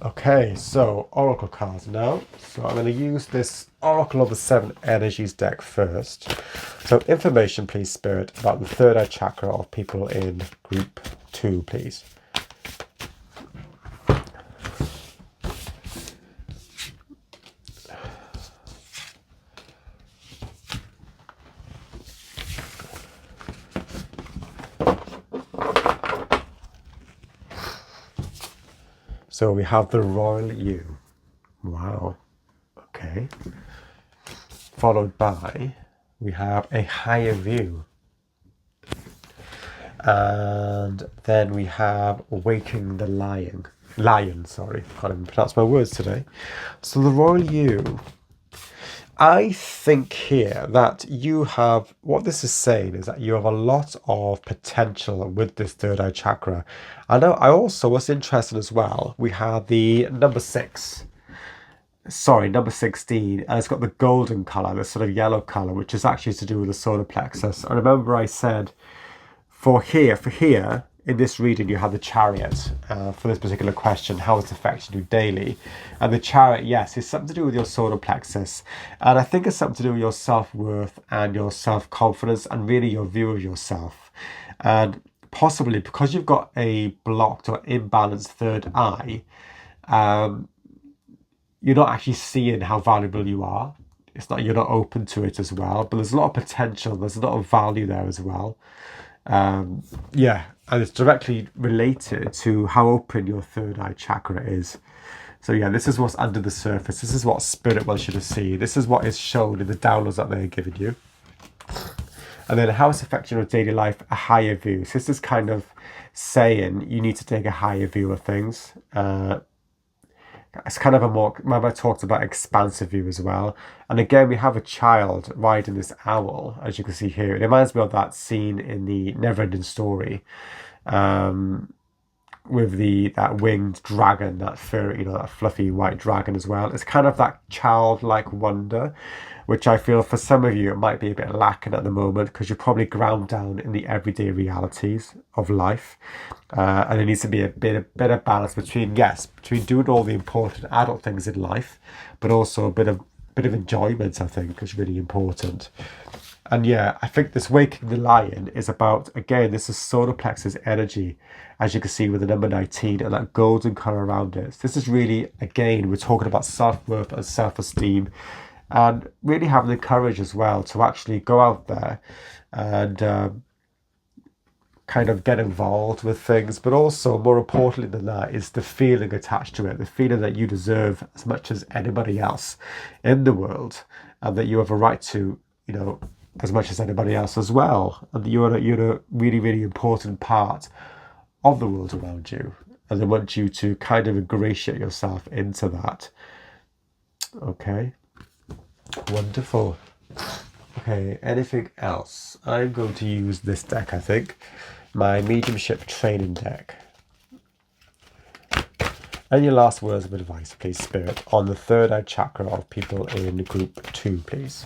Okay, so Oracle cards now. So I'm going to use this Oracle of the 7 Energies deck first. So information, please, Spirit, about the third eye chakra of people in group 2, please. So we have the Royal You. Wow. Okay. Followed by we have a higher view. And then we have Waking the Lion. Sorry. Can't even pronounce my words today. So the Royal You. I think here that you have, what this is saying is that you have a lot of potential with this third eye chakra. I know I also was interested as well. We had the number 16, and it's got the golden colour, the sort of yellow colour, which is actually to do with the solar plexus. I remember I said for here, in this reading, you have the Chariot for this particular question, how it's affecting you daily. And the Chariot, yes, it's something to do with your solar plexus. And I think it's something to do with your self-worth and your self-confidence and really your view of yourself. And possibly because you've got a blocked or imbalanced third eye, you're not actually seeing how valuable you are. It's not, you're not open to it as well. But there's a lot of potential. There's a lot of value there as well. Yeah, and it's directly related to how open your third eye chakra is. So yeah, this is what's under the surface. This is what spirit wants you to see. This is what is shown in the downloads that they're giving you. And then how it's affecting your daily life, a higher view. So this is kind of saying you need to take a higher view of things. It's kind of a more, remember I talked about expansive view as well. And again, we have a child riding this owl, as you can see here. It reminds me of that scene in the Neverending Story, with that winged dragon, that furry, that fluffy white dragon as well. It's kind of that childlike wonder, which I feel for some of you it might be a bit lacking at the moment because you're probably ground down in the everyday realities of life, and there needs to be a bit of balance between doing all the important adult things in life, but also a bit of enjoyment. I think is really important. And yeah, I think this Waking the Lion is about, again, this is solar plexus energy, as you can see with the number 19 and that golden colour around it. This is really, again, we're talking about self-worth and self-esteem, and really having the courage as well to actually go out there and kind of get involved with things. But also, more importantly than that, is the feeling attached to it, the feeling that you deserve as much as anybody else in the world, and that you have a right to, as much as anybody else as well, and that you're a really, really important part of the world around you, and they want you to kind of ingratiate yourself into that. Okay, wonderful. Okay, anything else? I'm going to use this deck, I think, my Mediumship training deck. And your last words of advice, please, Spirit, on the third eye chakra of people in group 2, please.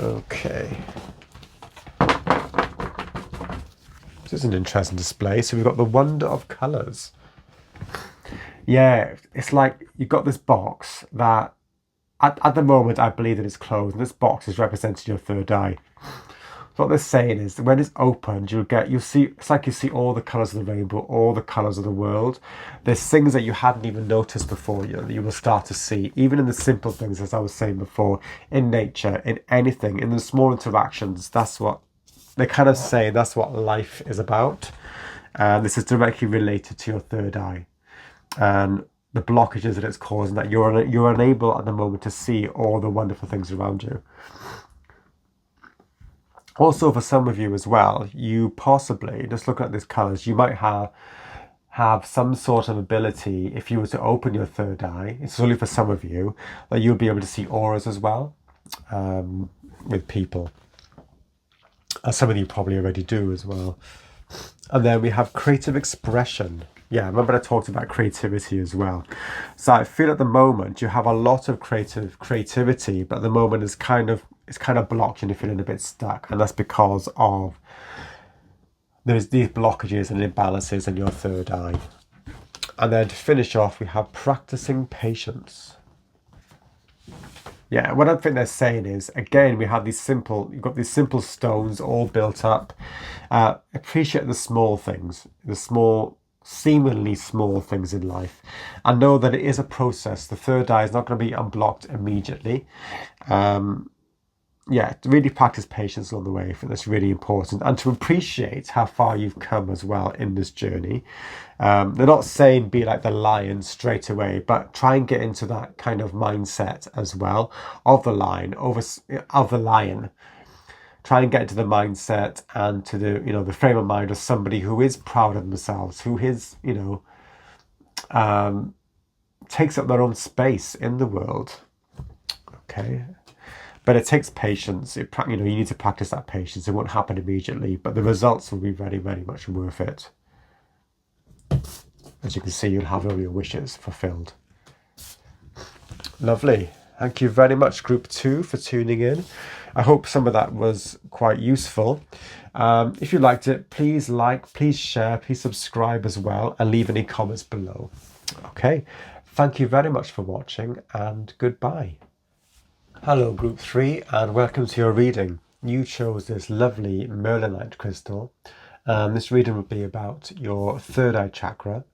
Okay. This is an interesting display. So we've got the wonder of colours. Yeah, it's like you've got this box that at the moment I believe that it's closed, and this box is representing your third eye. So what they're saying is that when it's opened, you'll see, it's like you see all the colours of the rainbow, all the colours of the world. There's things that you hadn't even noticed before, that you will start to see, even in the simple things, as I was saying before, in nature, in anything, in the small interactions. That's what they kind of say, that's what life is about. And this is directly related to your third eye and the blockages that it's causing, that you're unable at the moment to see all the wonderful things around you. Also, for some of you as well, you possibly, just looking at these colours, you might have some sort of ability, if you were to open your third eye, it's only for some of you, that you'll be able to see auras as well, with people. As some of you probably already do as well. And then we have creative expression. Yeah, remember I talked about creativity as well. So I feel at the moment you have a lot of creativity, but at the moment it's kind of blocked and you're feeling a bit stuck. And that's because of there's these blockages and imbalances in your third eye. And then to finish off, we have practicing patience. Yeah, what I think they're saying is, again, you've got these simple stones all built up. Appreciate the small things, seemingly small things in life, and know that it is a process. The third eye is not going to be unblocked immediately. yeah, to really practice patience along the way. I think that's really important, and to appreciate how far you've come as well in this journey. They're not saying be like the lion straight away, but try and get into that kind of mindset as well of the lion Try and get into the mindset and to the, you know, the frame of mind of somebody who is proud of themselves, who is, you know, takes up their own space in the world. Okay. But it takes patience. You know, you need to practice that patience. It won't happen immediately, but the results will be very, very much worth it. As you can see, you'll have all your wishes fulfilled. Lovely. Thank you very much, Group 2, for tuning in. I hope some of that was quite useful. If you liked it, please like, please share, please subscribe as well, and leave any comments below. Okay. Thank you very much for watching, and goodbye. Hello Group 3, and welcome to your reading. You chose this lovely Merlinite crystal. This reading will be about your third eye chakra,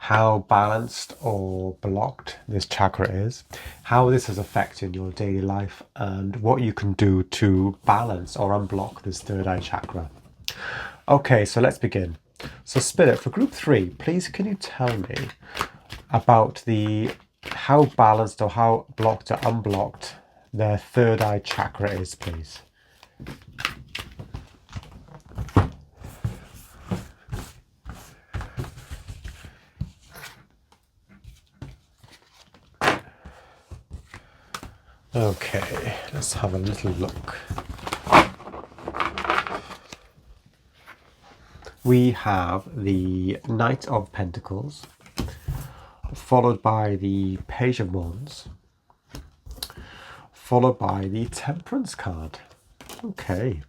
how balanced or blocked this chakra is, how this is affecting your daily life, and what you can do to balance or unblock this third eye chakra. Okay, so let's begin. So Spirit, for Group 3, please can you tell me about how balanced or how blocked or unblocked their third eye chakra is, please? Okay, let's have a little look. We have the Knight of Pentacles, followed by the Page of Wands, followed by the Temperance card. Okay,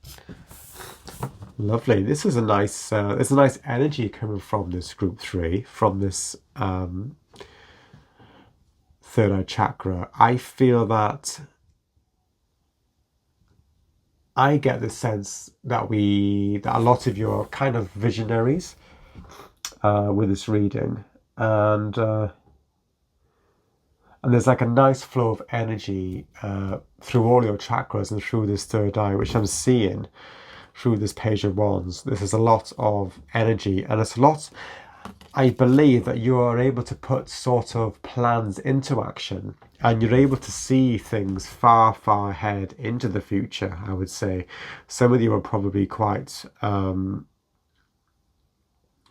lovely. This is a nice. There's a nice energy coming from this Group 3, from this third eye chakra. I feel that I get the sense that a lot of you are kind of visionaries with this reading, and there's like a nice flow of energy through all your chakras and through this third eye, which I'm seeing through this Page of Wands. This is a lot of energy, and it's a lot. I believe that you are able to put sort of plans into action, and you're able to see things far, far ahead into the future, I would say. Some of you are probably quite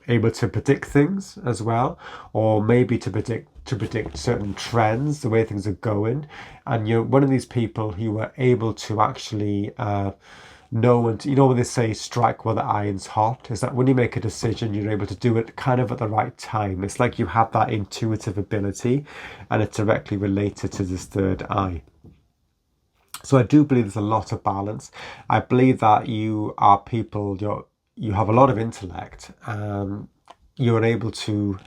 able to predict things as well, or maybe to predict certain trends, the way things are going. And you're one of these people who are able to actually know, and you know when they say strike while the iron's hot, is that when you make a decision, you're able to do it kind of at the right time. It's like you have that intuitive ability, and it's directly related to this third eye. So I do believe there's a lot of balance. I believe that you are people, you have a lot of intellect. You're able to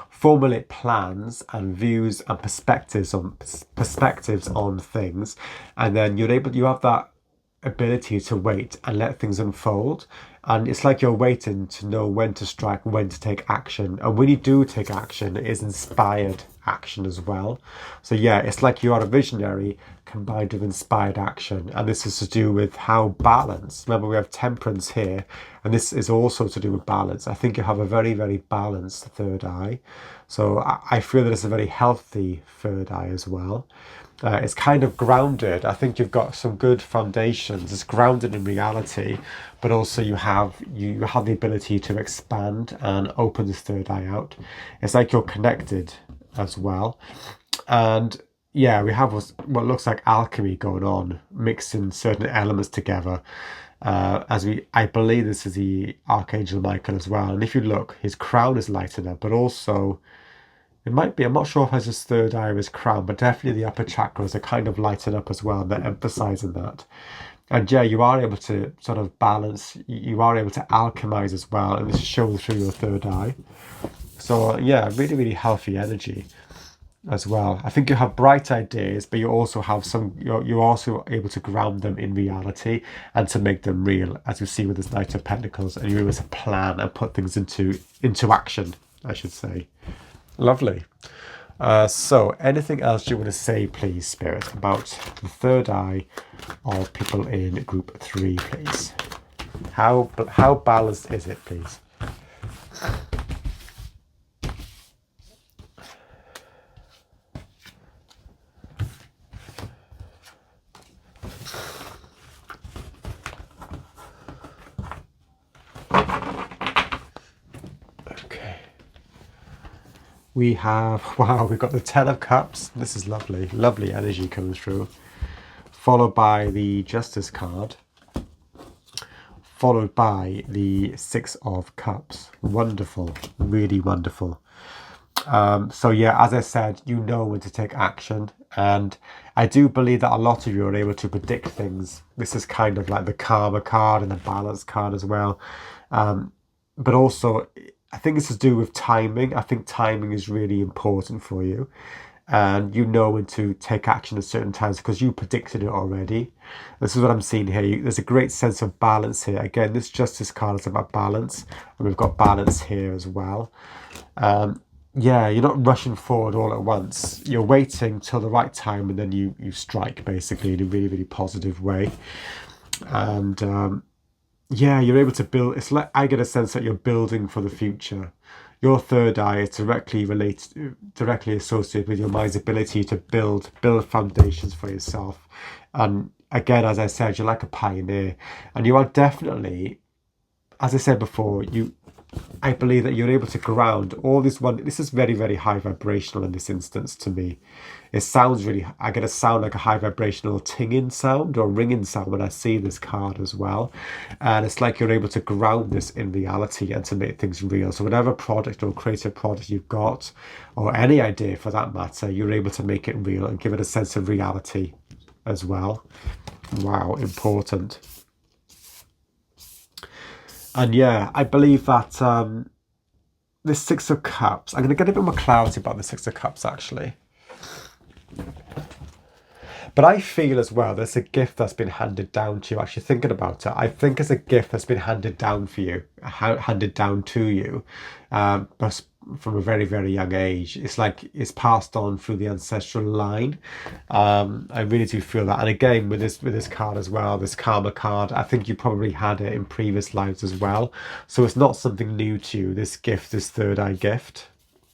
formulate plans and views and perspectives on things, and then you have that ability to wait and let things unfold. And it's like you're waiting to know when to strike, when to take action. And when you do take action, it is inspired action as well. So yeah, it's like you are a visionary combined with inspired action. And this is to do with how balanced. Remember, we have Temperance here, and this is also to do with balance. I think you have a very, very balanced third eye. So I feel that it's a very healthy third eye as well. It's kind of grounded. I think you've got some good foundations. It's grounded in reality, but also you have the ability to expand and open this third eye out. It's like you're connected as well. And yeah, we have what looks like alchemy going on, mixing certain elements together. I believe this is the Archangel Michael as well. And if you look, his crown is lighted up, but also it might be, I'm not sure if it has his third eye or his crown, but definitely the upper chakras are kind of lighted up as well. They're emphasizing that. And yeah, you are able to sort of balance, you are able to alchemize as well, and this is shown through your third eye. So yeah, really, really healthy energy as well. I think you have bright ideas, but you also have you're also able to ground them in reality and to make them real, as you see with this Knight of Pentacles, and you're able to plan and put things into action, I should say. Lovely. So, anything else you want to say, please, Spirit, about the third eye of people in group 3, please? How balanced is it, please? We have, wow, we've got the 10 of Cups. This is lovely. Lovely energy coming through. Followed by the Justice card. Followed by the 6 of Cups. Wonderful. Really wonderful. So yeah, as I said, you know when to take action. And I do believe that a lot of you are able to predict things. This is kind of like the Karma card and the Balance card as well. But also, I think this is to do with timing. I think timing is really important for you. And you know when to take action at certain times because you predicted it already. This is what I'm seeing here. There's a great sense of balance here. Again, this Justice card is about balance. And we've got balance here as well. Yeah, you're not rushing forward all at once. You're waiting till the right time and then you strike, basically, in a really, really positive way. And yeah, you're able to build. It's like I get a sense that you're building for the future. Your third eye is directly associated with your mind's ability to build foundations for yourself. And again, as I said, you're like a pioneer, and you are definitely, as I said before, I believe that you're able to ground all this one. This is very, very high vibrational in this instance to me. It sounds really, I get a sound like a high vibrational tinging sound or ringing sound when I see this card as well. And it's like you're able to ground this in reality and to make things real. So whatever product or creative product you've got, or any idea for that matter, you're able to make it real and give it a sense of reality as well. Wow, important. And yeah, I believe that this 6 of Cups, I'm going to get a bit more clarity about the 6 of Cups actually. But I feel as well there's a gift that's been handed down to you. Actually thinking about it, I think it's a gift that's been handed down for you, handed down to you, but from a very, very young age. It's like it's passed on through the ancestral line. I really do feel that. And again, with this card as well, this Karma card, I think you probably had it in previous lives as well. So it's not something new to you, this gift, this third eye gift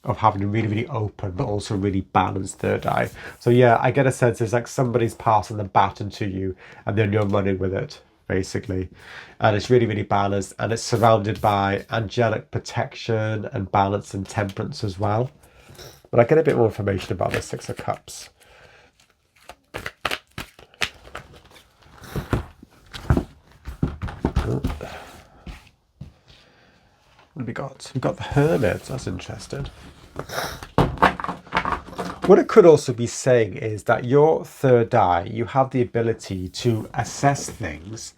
of having a really, really open but also really balanced third eye. So yeah, I get a sense it's like somebody's passing the baton to you and then you're running with it, basically. And it's really, really balanced, and it's surrounded by angelic protection and balance and temperance as well. But I get a bit more information about the 6 of Cups. What have we got? We've got the Hermit. That's interesting. What it could also be saying is that your third eye, you have the ability to assess things.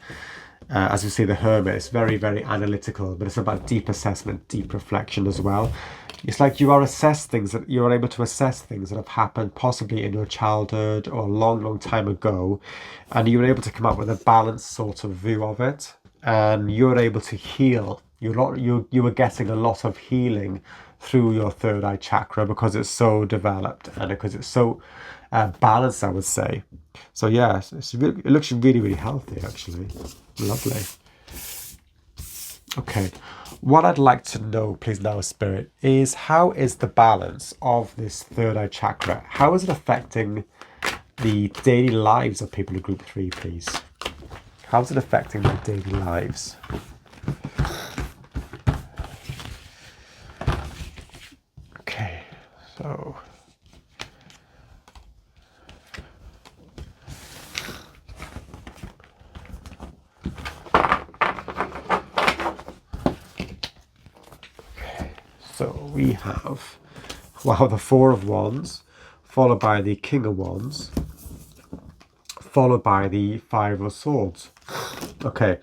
As we see, the Hermit is very, very analytical, but it's about deep assessment, deep reflection as well. It's like you are able to assess things that have happened possibly in your childhood or a long, long time ago, and you're able to come up with a balanced sort of view of it, and you're able to heal. You are getting a lot of healing through your third eye chakra because it's so developed and because it's so balanced, I would say. So yeah, it looks really, really healthy actually. Lovely. Okay, what I'd like to know, please now, Spirit, is how is the balance of this third eye chakra? How is it affecting the daily lives of people in group 3, please? How is it affecting their daily lives? Okay, so we have, wow, the 4 of Wands, followed by the King of Wands, followed by the 5 of Swords. Okay,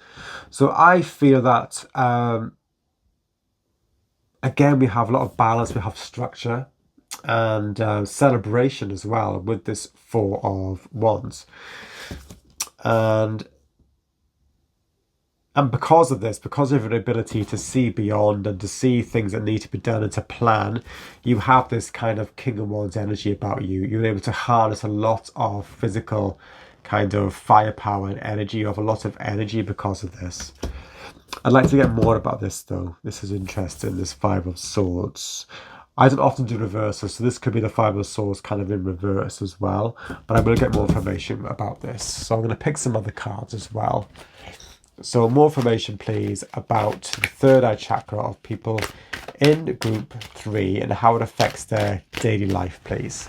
so I feel that, again, we have a lot of balance, we have structure, and celebration as well with this 4 of Wands. And And because of this, because of your ability to see beyond and to see things that need to be done and to plan, you have this kind of King of Wands energy about you. You're able to harness a lot of physical kind of firepower and energy. You have a lot of energy because of this. I'd like to get more about this though. This is interesting, this Five of Swords. I don't often do reversals, so this could be the Five of Swords kind of in reverse as well. But I'm going to get more information about this. So I'm going to pick some other cards as well. So more information, please, about the third eye chakra of people in group 3 and how it affects their daily life, please.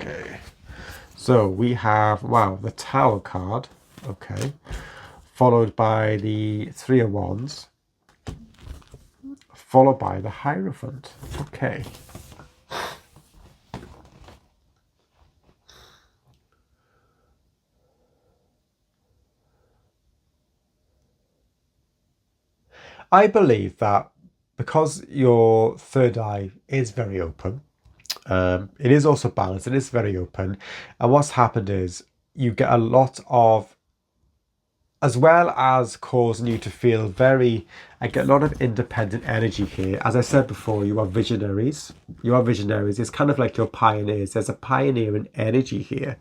Okay. So we have, wow, the Tower card. Okay. Followed by the Three of Wands, followed by the Hierophant. Okay. I believe that because your third eye is very open, it is also balanced, it is very open, and what's happened is you get a lot of, as well as causing you to feel very, I get a lot of independent energy here. As I said before, you are visionaries. You are visionaries. It's kind of like you're pioneers. There's a pioneering energy here.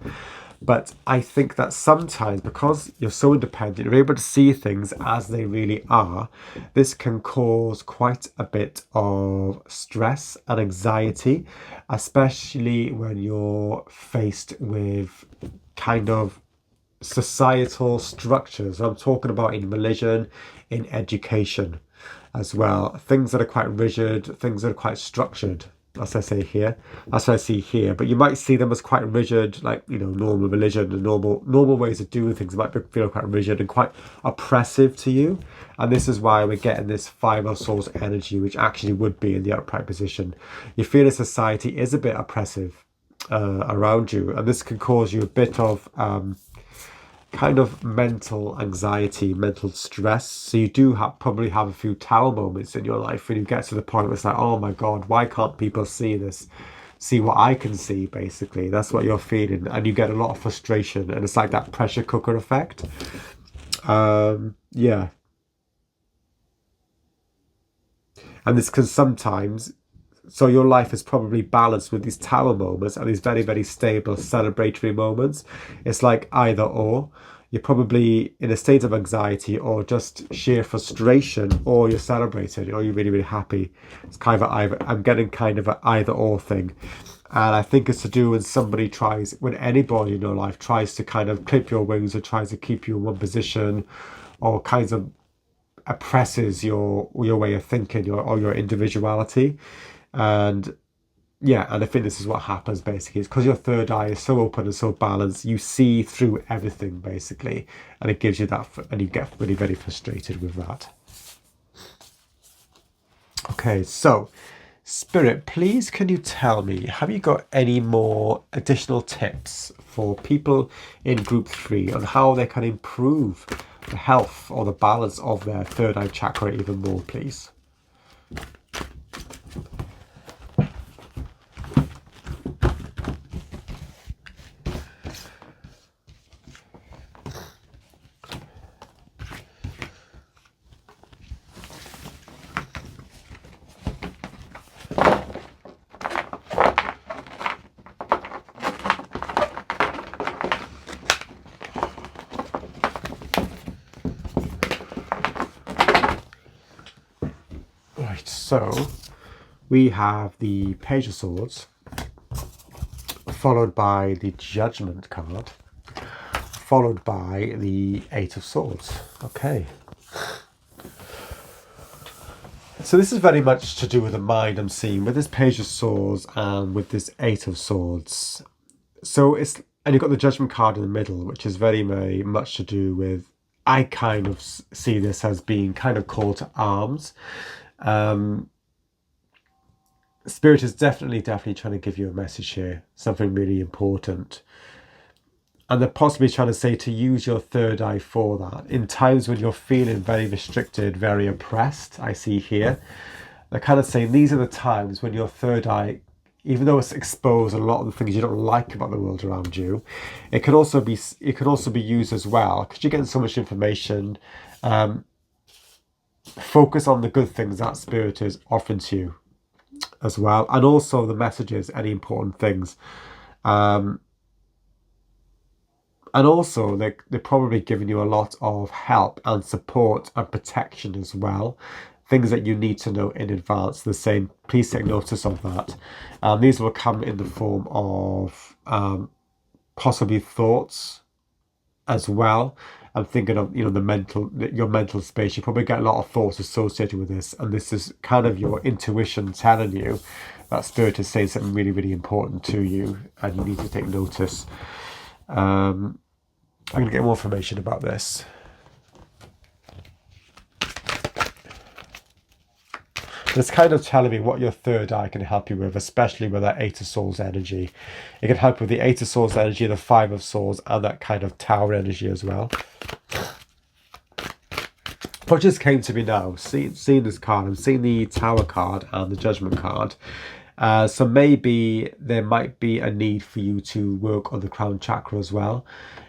But I think that sometimes, because you're so independent, you're able to see things as they really are, this can cause quite a bit of stress and anxiety, especially when you're faced with kind of societal structures. I'm talking about in religion, in education as well. Things that are quite rigid, things that are quite structured. As I say here, that's what I see here. But you might see them as quite rigid, like, you know, normal religion and normal ways of doing things might feel quite rigid and quite oppressive to you. And this is why we're getting this Five of Swords energy, which actually would be in the upright position. You feel that society is a bit oppressive around you, and this can cause you a bit of kind of mental anxiety, mental stress. So you do probably have a few Tower moments in your life when you get to the point where it's like, oh my God, why can't people see this? See what I can see, basically. That's what you're feeling. And you get a lot of frustration. And it's like that pressure cooker effect. Yeah. And this can sometimes... So your life is probably balanced with these Tower moments and these very, very stable celebratory moments. It's like either or. You're probably in a state of anxiety or just sheer frustration, or you're celebrating, or you're really, really happy. It's kind of either. I'm getting kind of an either or thing. And I think it's to do when anybody in your life tries to kind of clip your wings or tries to keep you in one position, or kinds of oppresses your way of thinking or your individuality. And yeah, and I think this is what happens basically. It's because your third eye is so open and so balanced, you see through everything basically, and it gives you that, and you get really, very frustrated with that. Okay, so Spirit, please can you tell me, have you got any more additional tips for people in group 3 on how they can improve the health or the balance of their third eye chakra even more, please? So we have the Page of Swords, followed by the Judgment card, followed by the Eight of Swords. Okay. So this is very much to do with the mind, I'm seeing, with this Page of Swords and with this Eight of Swords. So and you've got the Judgment card in the middle, which is very, very much to do with, I kind of see this as being kind of call to arms. Spirit is definitely trying to give you a message here, something really important. And they're possibly trying to say to use your third eye for that. In times when you're feeling very restricted, very oppressed, I see here, they're kind of saying these are the times when your third eye, even though it's exposed a lot of the things you don't like about the world around you, it could also be used as well, because you're getting so much information. Focus on the good things that spirit is offering to you as well, and also the messages, any important things. And also, they're probably giving you a lot of help and support and protection as well. Things that you need to know in advance. They're saying, please take notice of that. These will come in the form of possibly thoughts as well. I'm thinking of, you know, your mental space. You probably get a lot of thoughts associated with this. And this is kind of your intuition telling you that spirit is saying something really, really important to you. And you need to take notice. I'm going to get more information about this. It's kind of telling me what your third eye can help you with, especially with that Eight of Swords energy. It can help with the Eight of Swords energy, the Five of Swords, and that kind of Tower energy as well. What just came to me now, seeing this card, I'm seeing the Tower card and the Judgment card. So maybe there might be a need for you to work on the crown chakra as well.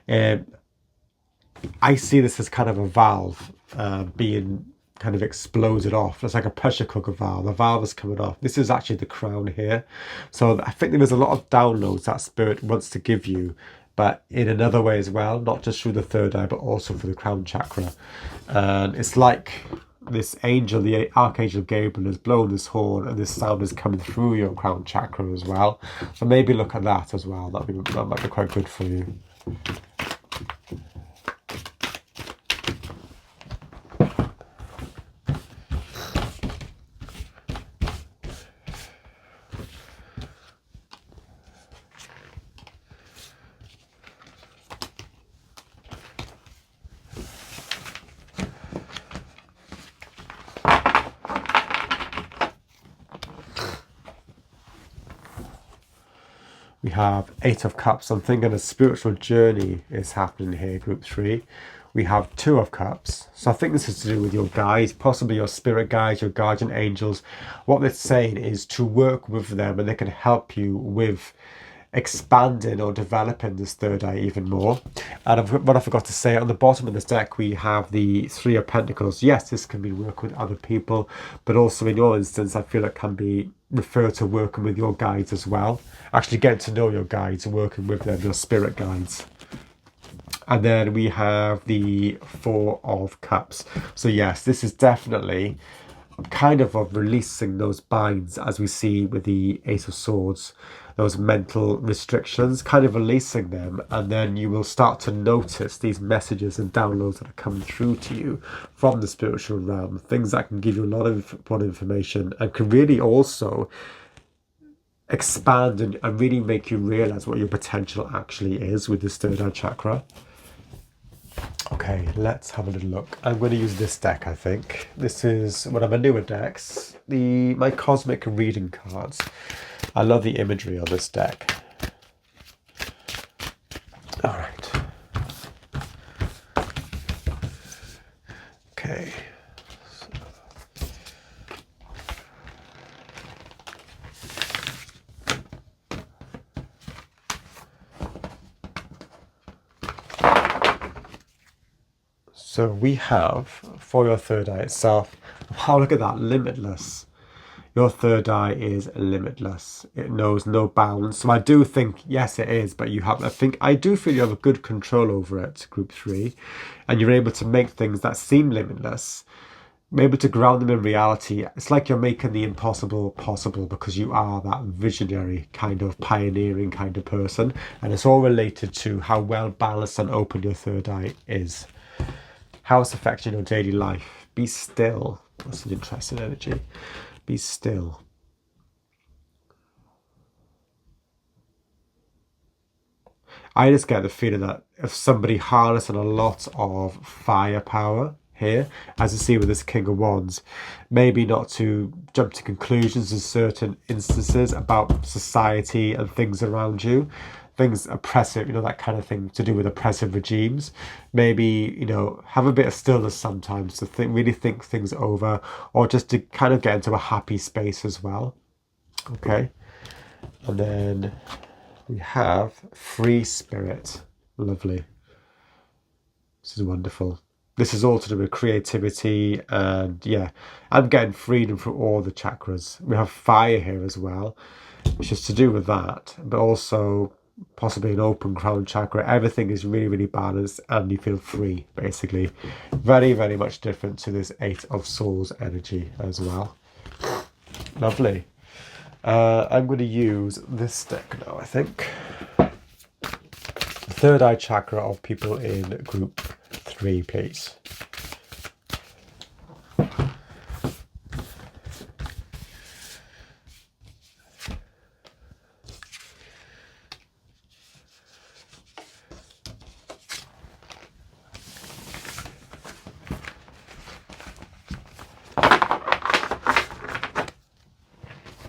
I see this as kind of a valve being kind of exploded off. It's like a pressure cooker valve. The valve is coming off. This is actually the crown here. So I think there's a lot of downloads that spirit wants to give you, but in another way as well, not just through the third eye, but also for the crown chakra. And it's like this angel, the Archangel Gabriel, has blown this horn, and this sound is coming through your crown chakra as well. So maybe look at that as well. That might be quite good for you. We have Eight of Cups. I'm thinking a spiritual journey is happening here, group 3. We have Two of Cups. So I think this is to do with your guides, possibly your spirit guides, your guardian angels. What they're saying is to work with them, and they can help you with expanding or developing this third eye even more. And what I forgot to say, on the bottom of this deck, we have the Three of Pentacles. Yes, this can be work with other people, but also in your instance, I feel it can be referred to working with your guides as well. Actually getting to know your guides and working with them, your spirit guides. And then we have the Four of Cups. So yes, this is definitely kind of releasing those binds, as we see with the Ace of Swords, those mental restrictions, kind of releasing them, and then you will start to notice these messages and downloads that are coming through to you from the spiritual realm, things that can give you a lot of important information and can really also expand and really make you realize what your potential actually is with this third eye chakra. Okay, let's have a little look. I'm going to use this deck, I think. This is one of my newer decks, my Cosmic Reading cards. I love the imagery on this deck. All right. Okay. So we have, for your third eye itself, wow, look at that, limitless. Your third eye is limitless. It knows no bounds. So I do think, yes, it is, but I do feel you have a good control over it, group 3, and you're able to make things that seem limitless, able to ground them in reality. It's like you're making the impossible possible, because you are that visionary kind of pioneering kind of person, and it's all related to how well balanced and open your third eye is. How it's affecting your daily life. Be still. That's an interesting energy. Be still. I just get the feeling that if somebody harnessing a lot of firepower here, as you see with this King of Wands, maybe not to jump to conclusions in certain instances about society and things around you, things oppressive, you know, that kind of thing to do with oppressive regimes. Maybe, you know, have a bit of stillness sometimes to really think things over, or just to kind of get into a happy space as well. Okay. And then we have free spirit. Lovely. This is wonderful. This is all to do with creativity, and yeah, I'm getting freedom from all the chakras. We have fire here as well, which is to do with that, but also possibly an open crown chakra. Everything is really, really balanced, and you feel free, basically. Very, very much different to this Eight of Swords energy as well. Lovely. I'm going to use this deck now, I think. Third eye chakra of people in group 3, please.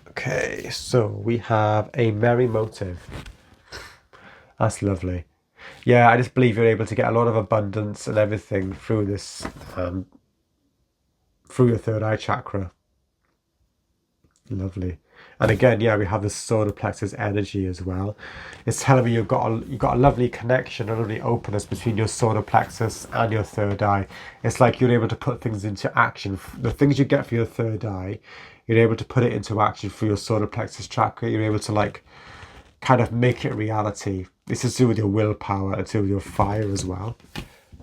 Okay, so we have a merry motive. That's lovely. Yeah, I just believe you're able to get a lot of abundance and everything through this, through your third eye chakra. Lovely. And again, yeah, we have the solar plexus energy as well. It's telling me you've got a lovely connection, a lovely openness between your solar plexus and your third eye. It's like you're able to put things into action. The things you get for your third eye, you're able to put it into action for your solar plexus chakra. You're able to like kind of make it reality. This is to do with your willpower and to do with your fire as well,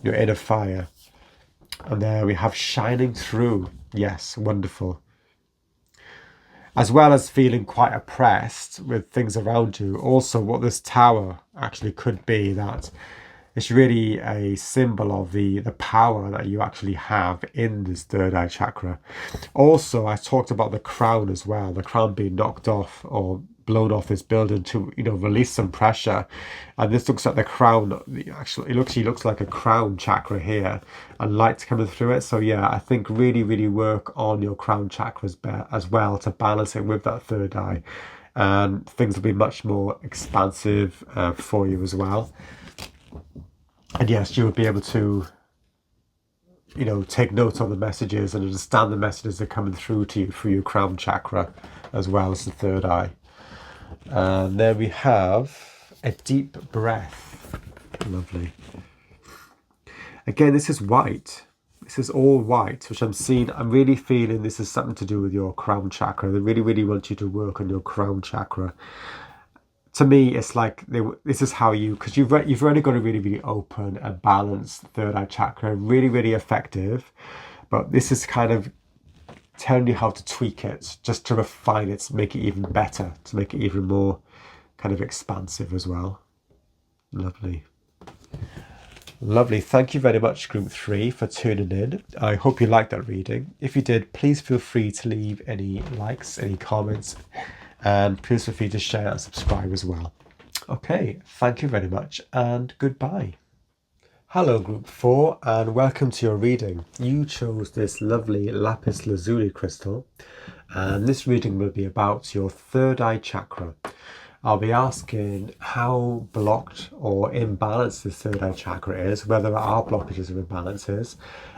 your inner fire. And there we have shining through. Yes, wonderful. As well as feeling quite oppressed with things around you. Also, what this tower actually could be, that it's really a symbol of the power that you actually have in this third eye chakra. Also, I talked about the crown as well, the crown being knocked off or blown off this building to, you know, release some pressure. And this looks like the crown. Actually, it looks like a crown chakra here, and light's coming through it. So yeah, I think really, really work on your crown chakras as well to balance it with that third eye, and things will be much more expansive for you as well. And yes, you will be able to, you know, take notes on the messages and understand the messages that are coming through to you through your crown chakra as well as the third eye. And there we have a deep breath. Lovely. Again, this is white. This is all white, which I'm really feeling this is something to do with your crown chakra. They really, really want you to work on your crown chakra. To me, it's like this is how you, because you've already got a really, really open and balanced third eye chakra, really, really effective. But this is kind of telling you how to tweak it, just to refine it, to make it even better, to make it even more kind of expansive as well. Lovely. Lovely. Thank you very much, Group 3, for tuning in. I hope you liked that reading. If you did, please feel free to leave any likes, any comments, and please feel free to share and subscribe as well. Okay, thank you very much, and goodbye. Hello Group 4, and welcome to your reading. You chose this lovely Lapis Lazuli crystal, and this reading will be about your third eye chakra. I'll be asking how blocked or imbalanced the third eye chakra is, whether there are blockages or imbalances.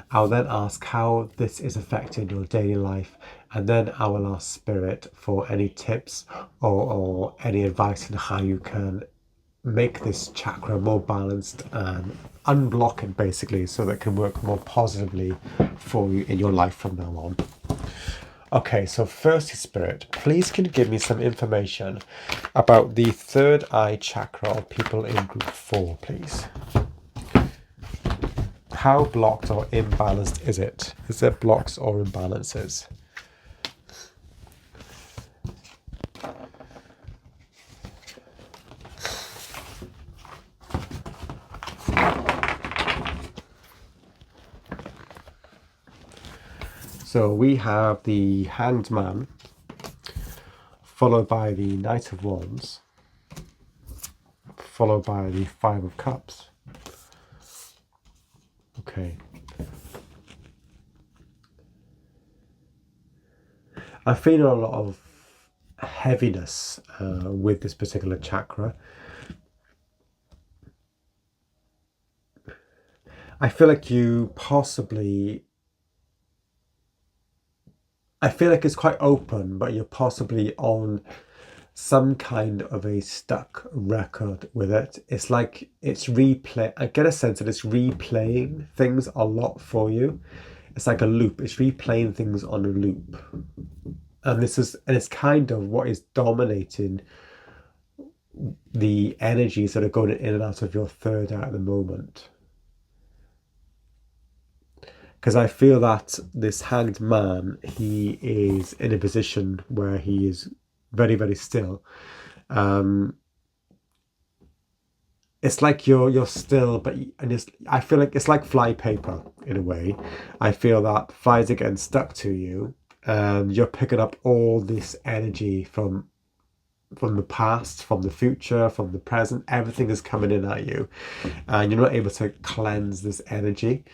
I'll then ask how this is affecting your daily life, and then I will ask Spirit for any tips or any advice on how you can make this chakra more balanced and unblock it, basically, so that it can work more positively for you in your life from now on. Okay, so firstly, Spirit, please can you give me some information about the third eye chakra of people in group 4, please? How blocked or imbalanced is it? Is there blocks or imbalances? So we have the Hanged Man, followed by the Knight of Wands, followed by the Five of Cups. Okay. I feel a lot of heaviness with this particular chakra. I feel like you possibly, I feel like it's quite open, but you're possibly on some kind of a stuck record with it. It's like it's replay. I get a sense that it's replaying things a lot for you. It's like a loop. It's replaying things on a loop. And it's kind of what is dominating the energies that are going in and out of your third eye at the moment. Because I feel that this hanged man, he is in a position where he is very, very still. It's like you're still, but I feel like it's like fly paper in a way. I feel that flies are getting stuck to you, and you're picking up all this energy from the past, from the future, from the present. Everything is coming in at you, and you're not able to cleanse this energy.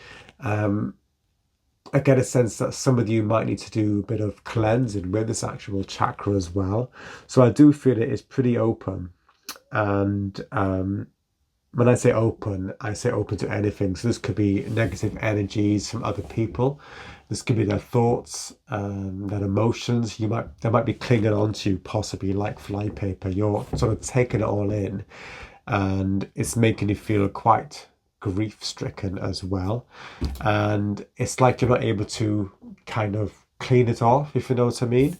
I get a sense that some of you might need to do a bit of cleansing with this actual chakra as well. So I do feel it is pretty open. And when I say open to anything. So this could be negative energies from other people. This could be their thoughts, their emotions. They might be clinging on to possibly like flypaper. You're sort of taking it all in, and it's making you feel quite grief-stricken as well, and it's like you're not able to kind of clean it off, if you know what I mean.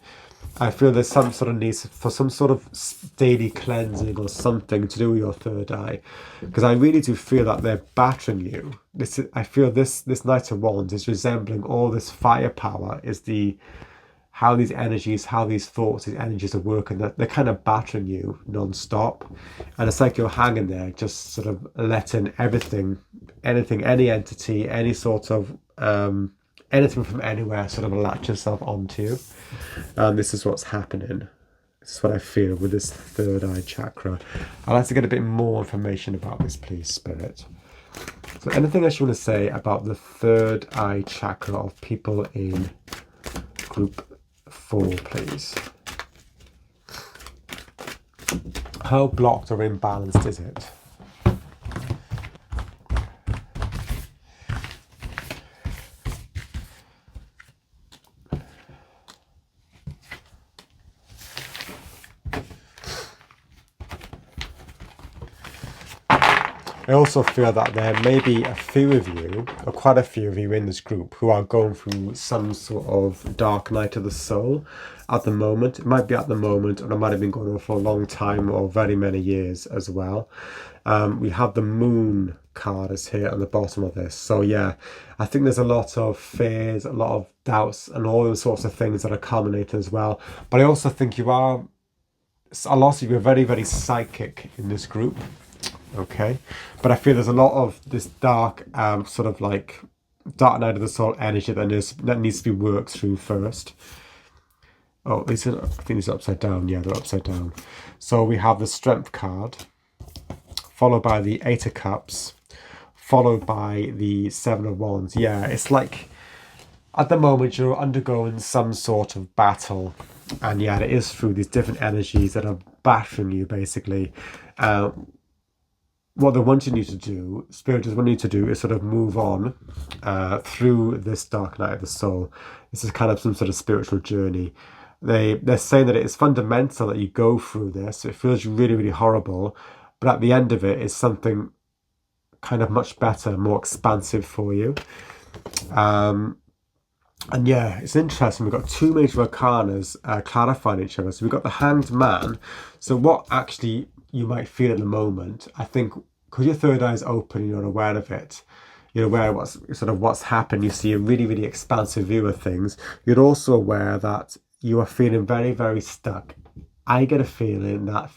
I feel there's some sort of need for some sort of daily cleansing or something to do with your third eye, because I really do feel that they're battering you. I feel this Knight of Wands is resembling all this firepower, is how these energies, how these thoughts, these energies are working. They're kind of battering you non-stop. And it's like you're hanging there, just sort of letting anything, any entity, any sort of, anything from anywhere sort of latch yourself onto you. And this is what's happening. This is what I feel with this third eye chakra. I'd like to get a bit more information about this, please, Spirit. So anything else you want to say about the third eye chakra of people in group 4, please? How blocked or imbalanced is it? I also feel that there may be a few of you, or quite a few of you in this group, who are going through some sort of dark night of the soul at the moment. It might be at the moment, or it might have been going on for a long time or very many years as well. We have the moon card is here at the bottom of this. So yeah, I think there's a lot of fears, a lot of doubts, and all those sorts of things that are culminating as well. But I also think a lot of you are very, very psychic in this group. Okay, but I feel there's a lot of this dark sort of like dark night of the soul energy that needs to be worked through first. Oh, I think these are upside down. Yeah, they're upside down. So we have the Strength card, followed by the 8 of Cups, followed by the 7 of Wands. Yeah, it's like at the moment you're undergoing some sort of battle, and yeah, it is through these different energies that are battering you basically. What they're wanting you to do, Spirit is wanting you to do, is sort of move on through this dark night of the soul. This is kind of some sort of spiritual journey. They're saying that it is fundamental that you go through this. It feels really, really horrible, but at the end of it is something kind of much better, more expansive for you. And yeah, it's interesting. We've got 2 major arcanas clarifying each other. So we've got the Hanged Man. So what actually you might feel at the moment, I think, because your third eye is open and you're aware of it, you're aware of what's happened, you see a really, really expansive view of things. You're also aware that you are feeling very, very stuck. I get a feeling that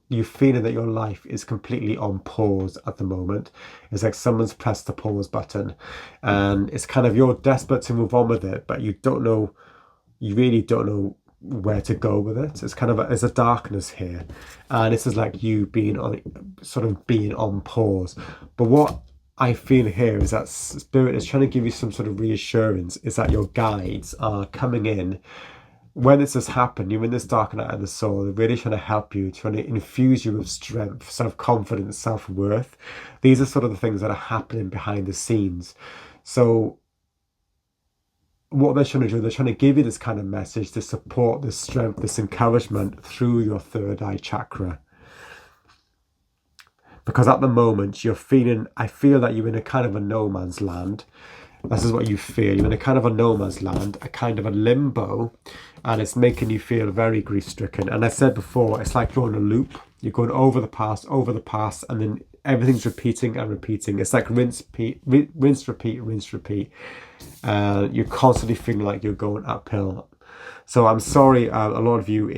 you're feeling that your life is completely on pause at the moment. It's like someone's pressed the pause button, and it's kind of, you're desperate to move on with it, but you really don't know where to go with it. It's kind of there's a darkness here, and this is like you being on pause. But what I feel here is that Spirit is trying to give you some sort of reassurance, is that your guides are coming in when this has happened, you're in this dark night of the soul, they're really trying to help you, trying to infuse you with strength, self-confidence, self-worth. These are sort of the things that are happening behind the scenes. So what they're trying to do, they're trying to give you this kind of message, this support, this strength, this encouragement through your third eye chakra. Because at the moment you're feeling, I feel that you're in a kind of a no man's land. This is what you feel. You're in a kind of a no man's land, a kind of a limbo, and it's making you feel very grief-stricken. And I said before, it's like you're in a loop. You're going over the past, and then everything's repeating and repeating. It's like rinse, repeat, rinse, repeat. You're constantly feeling like you're going uphill. So I'm sorry, a lot of you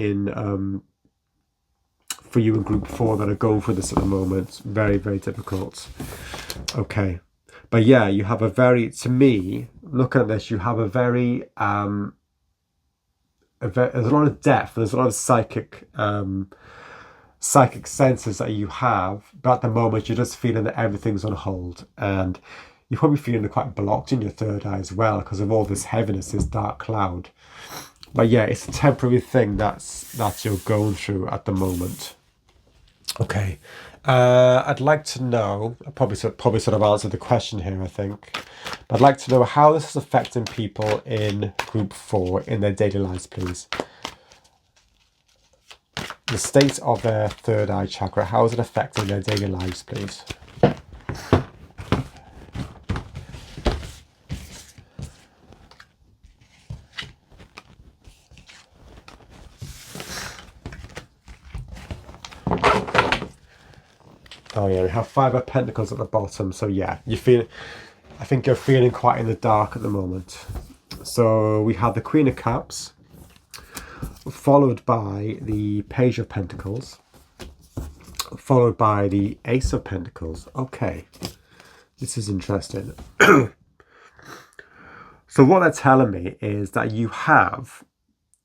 for you in group 4 that are going through this at the moment. Very, very difficult. Okay. But yeah, you have a very, to me, looking at this, you have a very, there's a lot of depth, there's a lot of psychic senses that you have, but at the moment you're just feeling that everything's on hold, and you're probably feeling quite blocked in your third eye as well because of all this heaviness, this dark cloud. But yeah, it's a temporary thing that you're going through at the moment. Okay. I'd like to know, I probably sort of answered the question here, I think. But I'd like to know how this is affecting people in group 4 in their daily lives, please. The state of their third eye chakra, how is it affecting their daily lives, please? Oh yeah, we have 5 of Pentacles at the bottom. So yeah, I think you're feeling quite in the dark at the moment. So we have the Queen of Cups, followed by the Page of Pentacles, followed by the Ace of Pentacles. Okay, this is interesting. So what they're telling me is that you have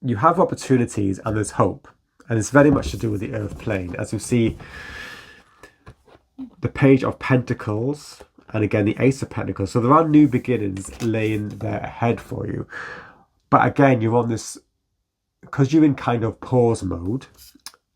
opportunities and there's hope. And it's very much to do with the Earth plane. As you see, the Page of Pentacles, and again the Ace of Pentacles. So there are new beginnings laying there ahead for you. But again, you're on this, because you're in kind of pause mode,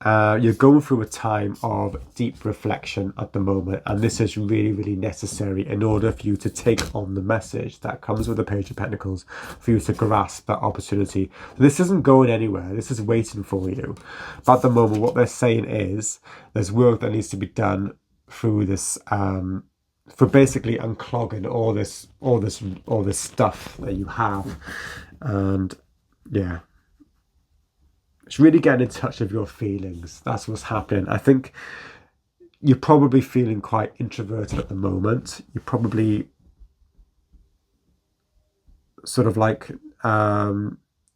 you're going through a time of deep reflection at the moment. And this is really, really necessary in order for you to take on the message that comes with the Page of Pentacles, for you to grasp that opportunity. So this isn't going anywhere. This is waiting for you. But at the moment, what they're saying is there's work that needs to be done through this, for basically unclogging all this stuff that you have. And yeah, it's really getting in touch with your feelings. That's what's happening. I think you're probably feeling quite introverted at the moment. You're probably sort of like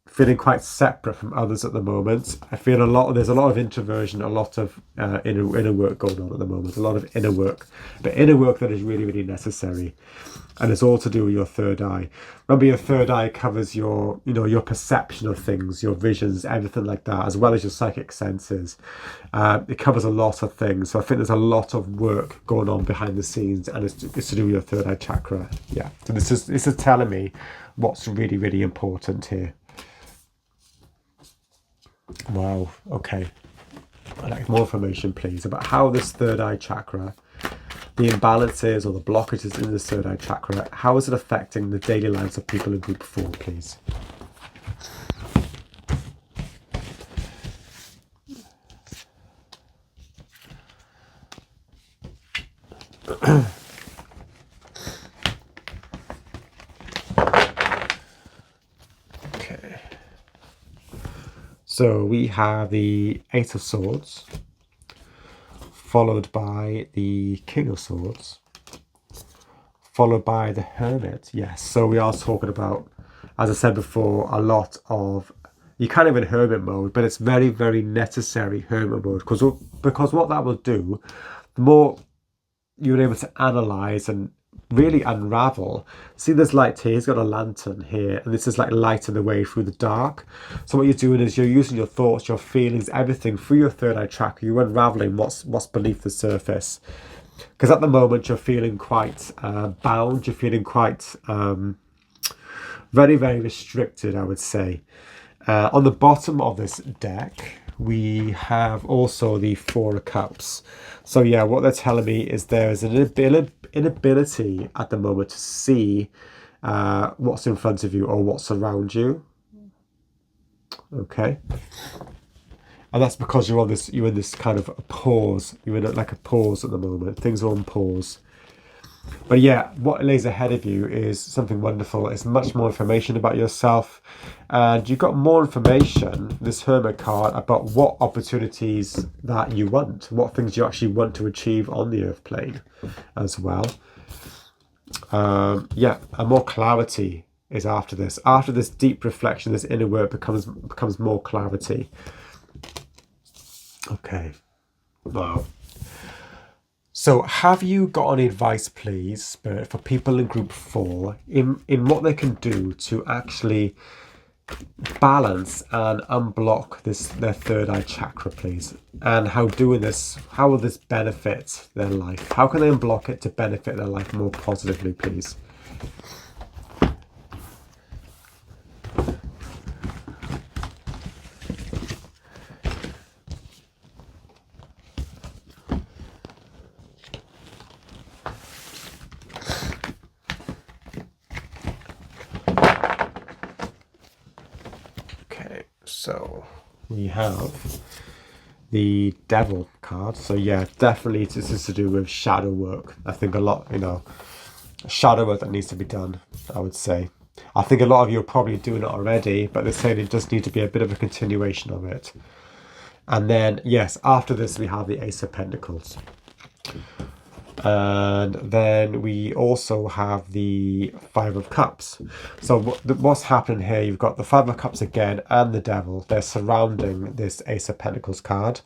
feeling quite separate from others at the moment. I feel there's a lot of introversion, a lot of inner work going on at the moment, a lot of inner work, but inner work that is really, really necessary. And it's all to do with your third eye. Remember, your third eye covers your perception of things, your visions, everything like that, as well as your psychic senses. It covers a lot of things. So I think there's a lot of work going on behind the scenes, and it's to do with your third eye chakra. Yeah. So this is telling me what's really, really important here. Wow, okay. I'd like more information, please, about how this third eye chakra, the imbalances or the blockages in the third eye chakra, how is it affecting the daily lives of people in group 4, please? So we have the 8 of Swords, followed by the King of Swords, followed by the Hermit. Yes, so we are talking about, as I said before, a lot of, you're kind of in hermit mode, but it's very, very necessary hermit mode, because what that will do, the more you're able to analyze and really unravel. See, there's light here, he's got a lantern here, and this is like lighting the way through the dark. So what you're doing is you're using your thoughts, your feelings, everything through your third eye chakra. You're unraveling what's beneath the surface, because at the moment you're feeling quite bound, you're feeling quite very, very restricted, I would say. On the bottom of this deck, we have also the Four of Cups. So yeah, what they're telling me is there is an inability at the moment to see what's in front of you or what's around you. Okay. And that's because you're in this kind of a pause. You're in like a pause at the moment. Things are on pause. But yeah, what lays ahead of you is something wonderful. It's much more information about yourself. And you've got more information, this Hermit card, about what opportunities that you want. What things you actually want to achieve on the earth plane as well. Yeah, and more clarity is after this. After this deep reflection, this inner work becomes more clarity. Okay. Wow. So have you got any advice, please, Spirit, for people in group 4 in what they can do to actually balance and unblock their third eye chakra, please? And how will this benefit their life? How can they unblock it to benefit their life more positively, please? So we have the Devil card. So yeah, definitely this is to do with shadow work. I think a lot, shadow work that needs to be done, I would say. I think a lot of you are probably doing it already, but they're saying it does need to be a bit of a continuation of it. And then, yes, after this we have the Ace of Pentacles. And then we also have the Five of Cups. So what's happening here, you've got the Five of Cups again and the Devil. They're surrounding this Ace of Pentacles card.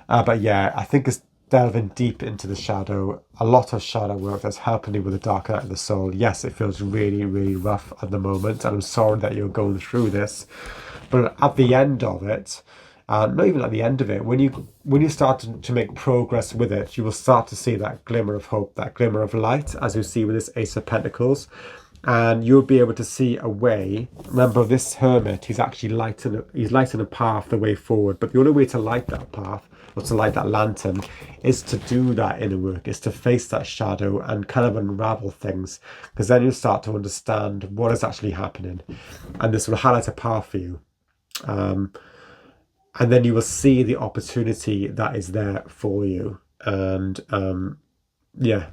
But yeah, I think it's delving deep into the shadow. A lot of shadow work that's helping you with the dark night of the soul. Yes, it feels really, really rough at the moment. And I'm sorry that you're going through this. But at the end of it, not even at the end of it, when you start to make progress with it, you will start to see that glimmer of hope, that glimmer of light, as you see with this Ace of Pentacles. And you'll be able to see a way. Remember, this Hermit, he's actually lighting a path, the way forward. But the only way to light that path, or to light that lantern, is to do that inner work, is to face that shadow and kind of unravel things. Because then you'll start to understand what is actually happening. And this will highlight a path for you. And then you will see the opportunity that is there for you. And yeah,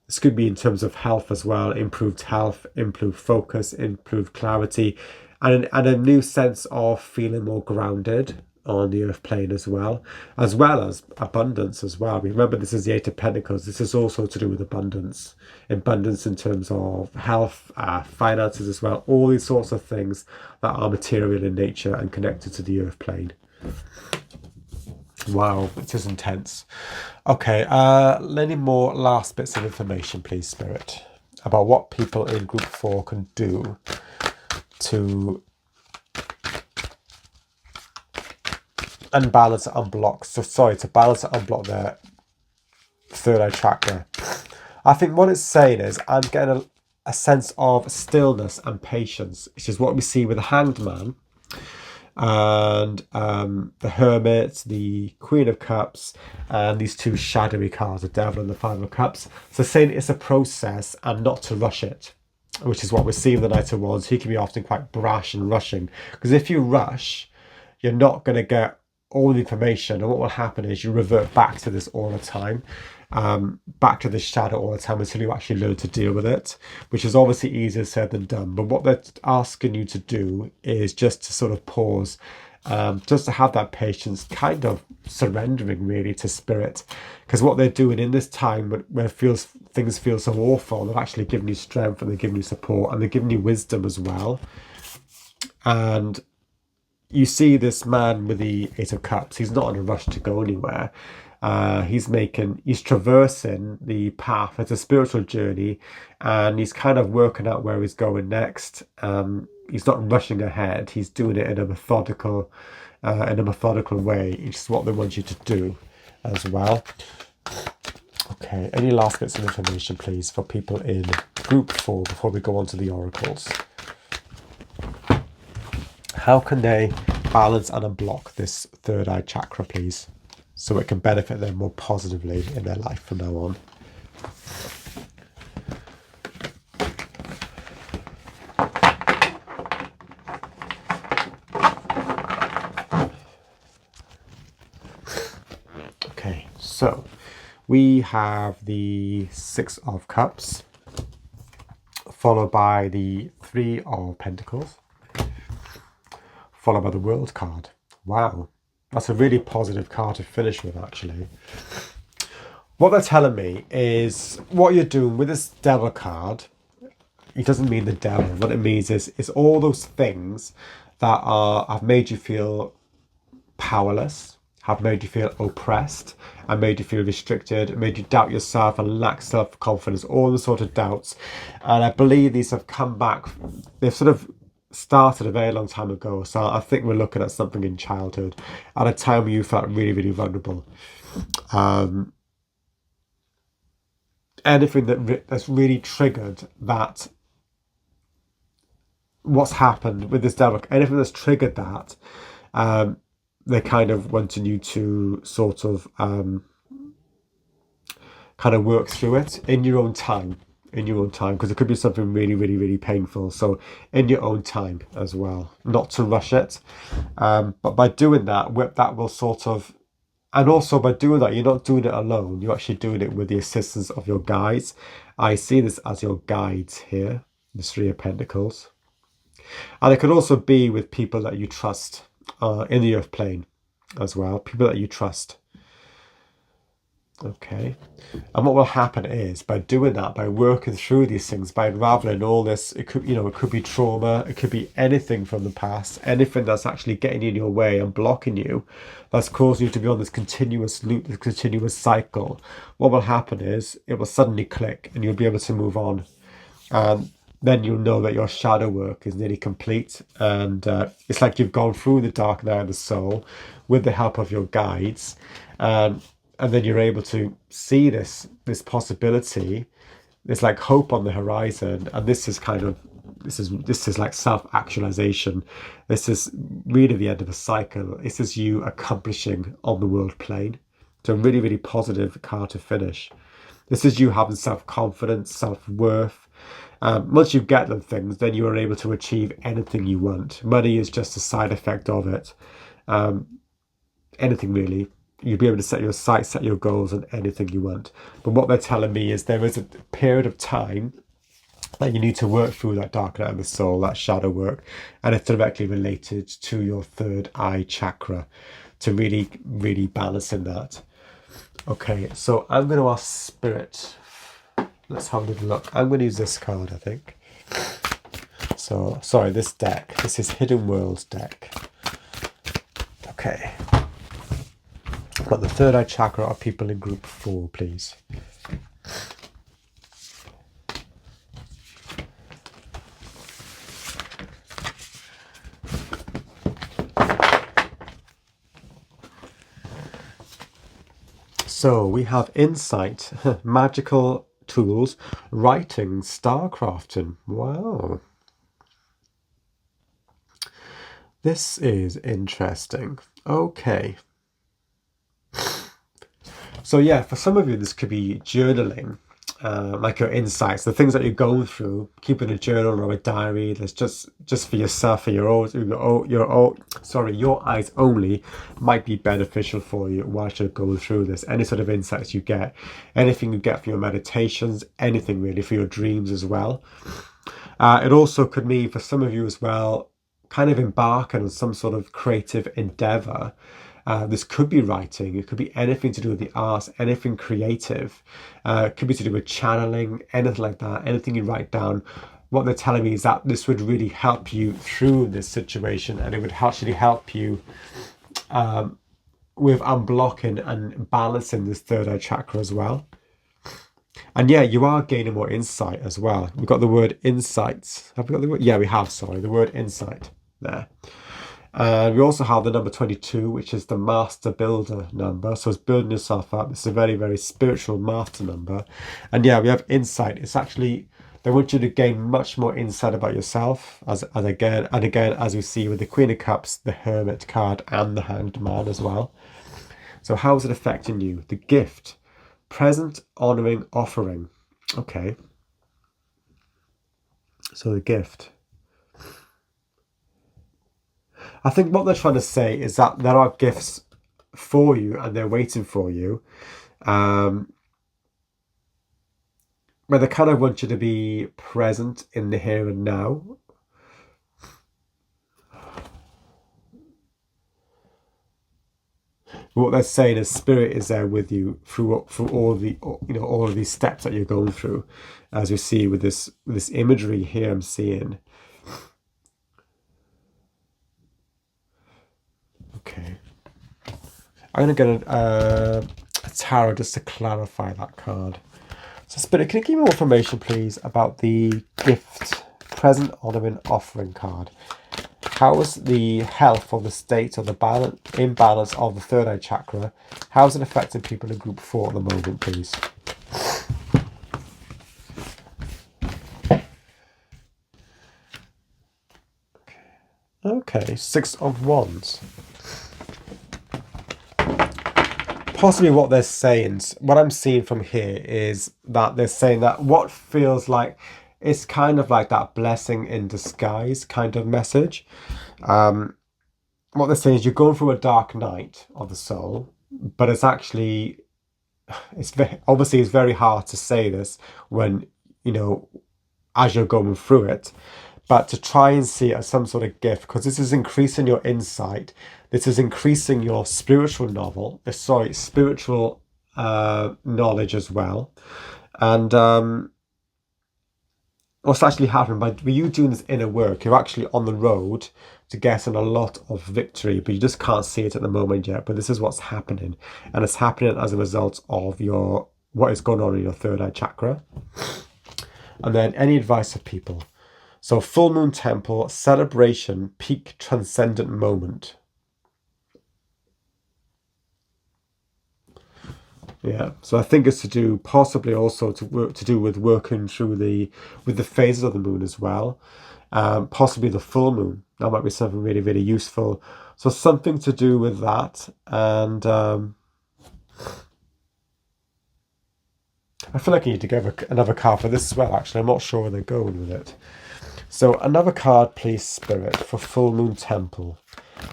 this could be in terms of health as well. Improved health, improved focus, improved clarity, and a new sense of feeling more grounded on the earth plane as well as abundance as well. Remember, this is the Eight of Pentacles. This is also to do with abundance in terms of health, finances as well, all these sorts of things that are material in nature and connected to the earth plane. Wow, it is intense. Okay, any more last bits of information, please, Spirit, about what people in group 4 can do to unbalance and unblock. To balance and unblock their third eye chakra. I think what it's saying is, I'm getting a sense of stillness and patience, which is what we see with the Hanged Man and the Hermit, the Queen of Cups, and these two shadowy cards, the Devil and the Five of Cups. So saying it's a process and not to rush it, which is what we're seeing with the Knight of Wands. He can be often quite brash and rushing, because if you rush, you're not going to get all the information, and what will happen is you revert back to this all the time, back to this shadow all the time, until you actually learn to deal with it, which is obviously easier said than done. But what they're asking you to do is just to sort of pause, just to have that patience, kind of surrendering really to Spirit, because what they're doing in this time where things feel so awful, they're actually giving you strength, and they're giving you support, and they're giving you wisdom as well. And you see this man with the Eight of Cups, he's not in a rush to go anywhere. He's traversing the path. It's a spiritual journey, and he's kind of working out where he's going next. He's not rushing ahead. He's doing it in a methodical way, which is what they want you to do as well. Okay, any last bits of information, please, for people in group 4 before we go on to the oracles? How can they balance and unblock this third eye chakra, please, so it can benefit them more positively in their life from now on? Okay, so we have the Six of Cups, followed by the Three of Pentacles, followed by the World card. Wow, that's a really positive card to finish with, actually. What they're telling me is what you're doing with this Devil card, it doesn't mean the devil. What it means is all those things that have made you feel powerless, have made you feel oppressed, and made you feel restricted, made you doubt yourself and lack self-confidence, all the sort of doubts. And I believe these have come back. They've sort of started a very long time ago. So I think we're looking at something in childhood, at a time where you felt really, really vulnerable. Anything that's really triggered that, what's happened with this devil, anything that's triggered that, they kind of wanting you to sort of kind of work through it in your own time, because it could be something really, really, really painful. So in your own time as well, not to rush it. But by doing that, that will sort of, and also by doing that, you're not doing it alone. You're actually doing it with the assistance of your guides. I see this as your guides here, the Three of Pentacles. And it could also be with people that you trust in the earth plane as well, people that you trust. Okay, and what will happen is, by doing that, by working through these things, by unraveling all this, it could, it could be trauma, it could be anything from the past, anything that's actually getting in your way and blocking you, that's causing you to be on this continuous loop, this continuous cycle. What will happen is, it will suddenly click and you'll be able to move on. And then you'll know that your shadow work is nearly complete. And it's like you've gone through the dark night of the soul with the help of your guides. And then you're able to see this possibility. There's like hope on the horizon. And this is kind of, this is like self-actualization. This is really the end of a cycle. This is you accomplishing on the world plane. So a really, really positive card to finish. This is you having self-confidence, self-worth. Once you get them things, then you are able to achieve anything you want. Money is just a side effect of it. Anything really. You'll be able to set your sights, set your goals on anything you want. But what they're telling me is there is a period of time that you need to work through that dark night of the soul, that shadow work. And it's directly related to your third eye chakra, to really, really balancing that. Okay, so I'm going to ask Spirit. Let's have a little look. I'm going to use this card, I think. So, sorry, this deck. This is Hidden Worlds deck. Okay. Got the third eye chakra of people in group 4, please. So we have insight, magical tools, writing, starcrafting. Wow. This is interesting. Okay. So yeah, for some of you, this could be journaling, like your insights, the things that you're going through, keeping a journal or a diary that's just for yourself, for your eyes only, might be beneficial for you whilst you're going through this. Any sort of insights you get, anything you get for your meditations, anything really, for your dreams as well. It also could mean for some of you as well, kind of embarking on some sort of creative endeavor. This could be writing, it could be anything to do with the arts, anything creative. It could be to do with channeling, anything like that, anything you write down. What they're telling me is that this would really help you through this situation, and it would actually help you with unblocking and balancing this third eye chakra as well. And yeah, you are gaining more insight as well. We've got the word insights. Have we got the word? Yeah, we have, sorry, the word insight there. And we also have the number 22, which is the master builder number. So it's building yourself up. It's a very, very spiritual master number. And yeah, we have insight. It's actually They want you to gain much more insight about yourself, as again, as we see with the Queen of Cups, the Hermit card, and the Hanged Man as well. So how is it affecting you? The gift, present, honouring, offering. Okay. So the gift. I think what they're trying to say is that there are gifts for you and they're waiting for you. Where they kind of want you to be present in the here and now. What they're saying is spirit is there with you through all the all of these steps that you're going through, as you see with this imagery here. I'm seeing. Okay, I'm gonna get a tarot just to clarify that card. So Spirit, can you give me more information, please, about the gift, present, honouring, offering card? How is the health or the state or the imbalance of the third eye chakra? How is it affecting people in group 4 at the moment, please? Okay, 6 of Wands. Possibly what they're saying, what I'm seeing from here is that they're saying that what feels like it's kind of like that blessing in disguise kind of message. What they're saying is you're going through a dark night of the soul, but it's actually, obviously it's very hard to say this when, as you're going through it, but to try and see it as some sort of gift, because this is increasing your insight. This is increasing your spiritual spiritual knowledge as well. And what's actually happening by you doing this inner work, you're actually on the road to getting a lot of victory, but you just can't see it at the moment yet. But this is what's happening, and it's happening as a result of what is going on in your third eye chakra. And then any advice of people. So full moon temple, celebration, peak transcendent moment. Yeah, so I think it's to do possibly also to do with working through with the phases of the moon as well. Possibly the full moon. That might be something really, really useful. So something to do with that. And I feel like I need to give another card for this as well, actually. I'm not sure where they're going with it. So another card, please, Spirit, for full moon temple.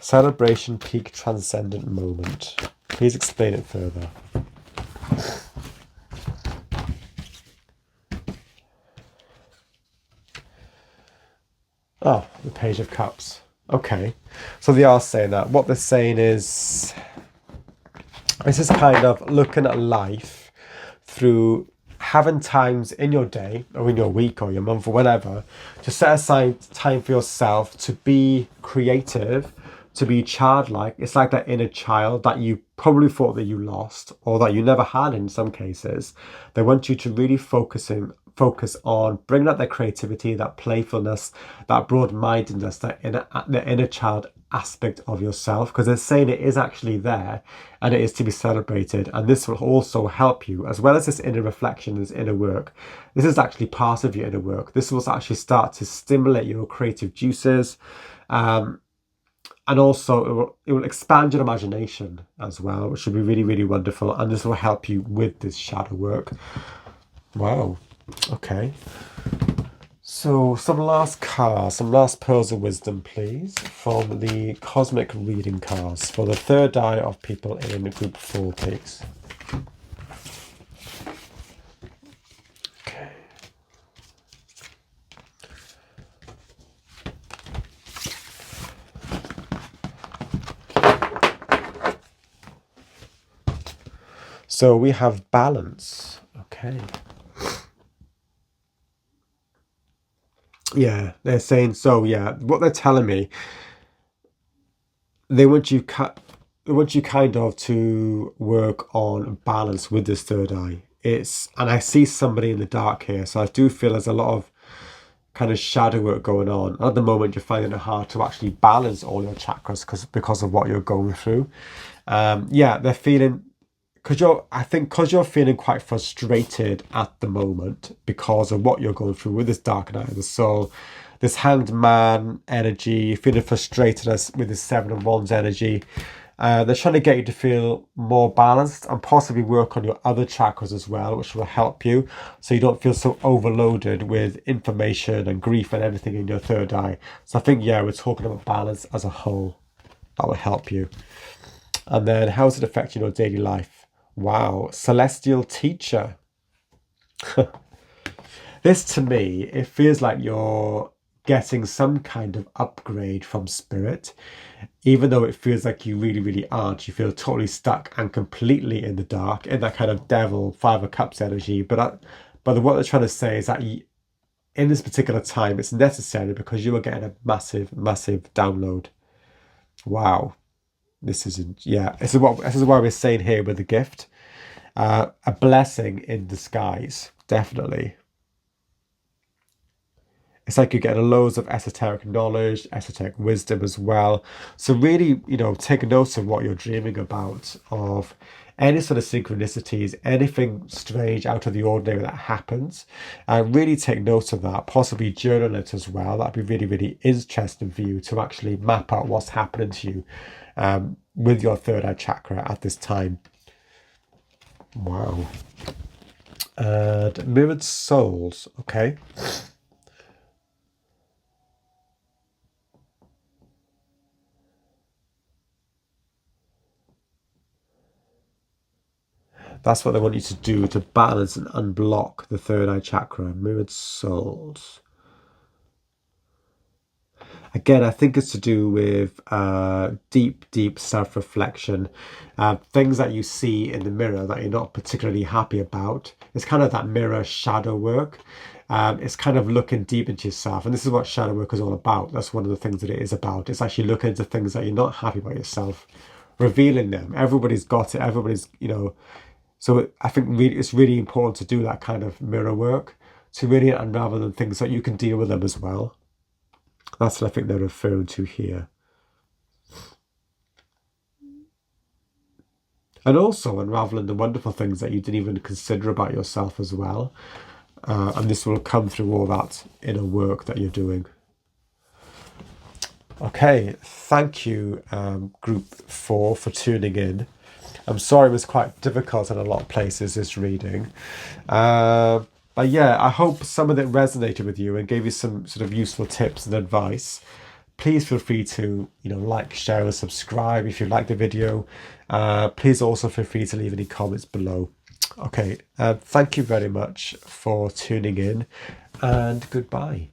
Celebration, peak transcendent moment. Please explain it further. Oh, the Page of Cups. Okay, so they are saying that. What they're saying is, this is kind of looking at life through having times in your day or in your week or your month or whenever to set aside time for yourself to be creative, to be childlike. It's like that inner child that you probably thought that you lost or that you never had in some cases. They want you to really focus on bringing out that creativity, that playfulness, that broad-mindedness, the inner child aspect of yourself, because they're saying it is actually there and it is to be celebrated. And this will also help you, as well as this inner reflection, this inner work. This is actually part of your inner work. This will actually start to stimulate your creative juices, and also it will expand your imagination as well, which should be really, really wonderful. And this will help you with this shadow work. Wow. Okay. So some last cards, some last pearls of wisdom, please, from the cosmic reading cards for the third eye of people in group 4, please. Okay. So we have balance. Okay. Yeah, they're saying so. Yeah, what they're telling me, they want you kind of to work on balance with this third eye. And I see somebody in the dark here, so I do feel there's a lot of kind of shadow work going on. At the moment, you're finding it hard to actually balance all your chakras because of what you're going through. Yeah, they're feeling because you're feeling quite frustrated at the moment because of what you're going through with this dark night of the soul, this hanged man energy, feeling frustrated with this 7 of Wands energy. They're trying to get you to feel more balanced and possibly work on your other chakras as well, which will help you so you don't feel so overloaded with information and grief and everything in your third eye. So I think, yeah, we're talking about balance as a whole. That will help you. And then how does it affect your daily life? Wow, celestial teacher. This, to me, it feels like you're getting some kind of upgrade from spirit, even though it feels like you really, really aren't. You feel totally stuck and completely in the dark, in that kind of devil 5 of Cups energy. But what they're trying to say is that in this particular time, it's necessary because you are getting a massive, massive download. Wow. This is why we're saying here with the gift. A blessing in disguise, definitely. It's like you're getting loads of esoteric knowledge, esoteric wisdom as well. So really, take note of what you're dreaming about, of any sort of synchronicities, anything strange out of the ordinary that happens. Really take note of that, possibly journal it as well. That'd be really, really interesting for you to actually map out what's happening to you with your third eye chakra at this time. Wow. And mirrored souls, okay. That's what they want you to do to balance and unblock the third eye chakra. Mirrored souls. Again, I think it's to do with deep, deep self-reflection. Things that you see in the mirror that you're not particularly happy about. It's kind of that mirror shadow work. It's kind of looking deep into yourself. And this is what shadow work is all about. That's one of the things that it is about. It's actually looking into things that you're not happy about yourself. Revealing them. Everybody's got it. Everybody's, So I think it's really important to do that kind of mirror work. To really unravel them, things that you can deal with them as well. That's what I think they're referring to here. And also unraveling the wonderful things that you didn't even consider about yourself as well. And this will come through all that inner work that you're doing. Okay, thank you, Group 4, for tuning in. I'm sorry it was quite difficult in a lot of places, this reading. But yeah, I hope some of it resonated with you and gave you some sort of useful tips and advice. Please feel free to, like, share and subscribe if you like the video. Please also feel free to leave any comments below. Okay, thank you very much for tuning in, and goodbye.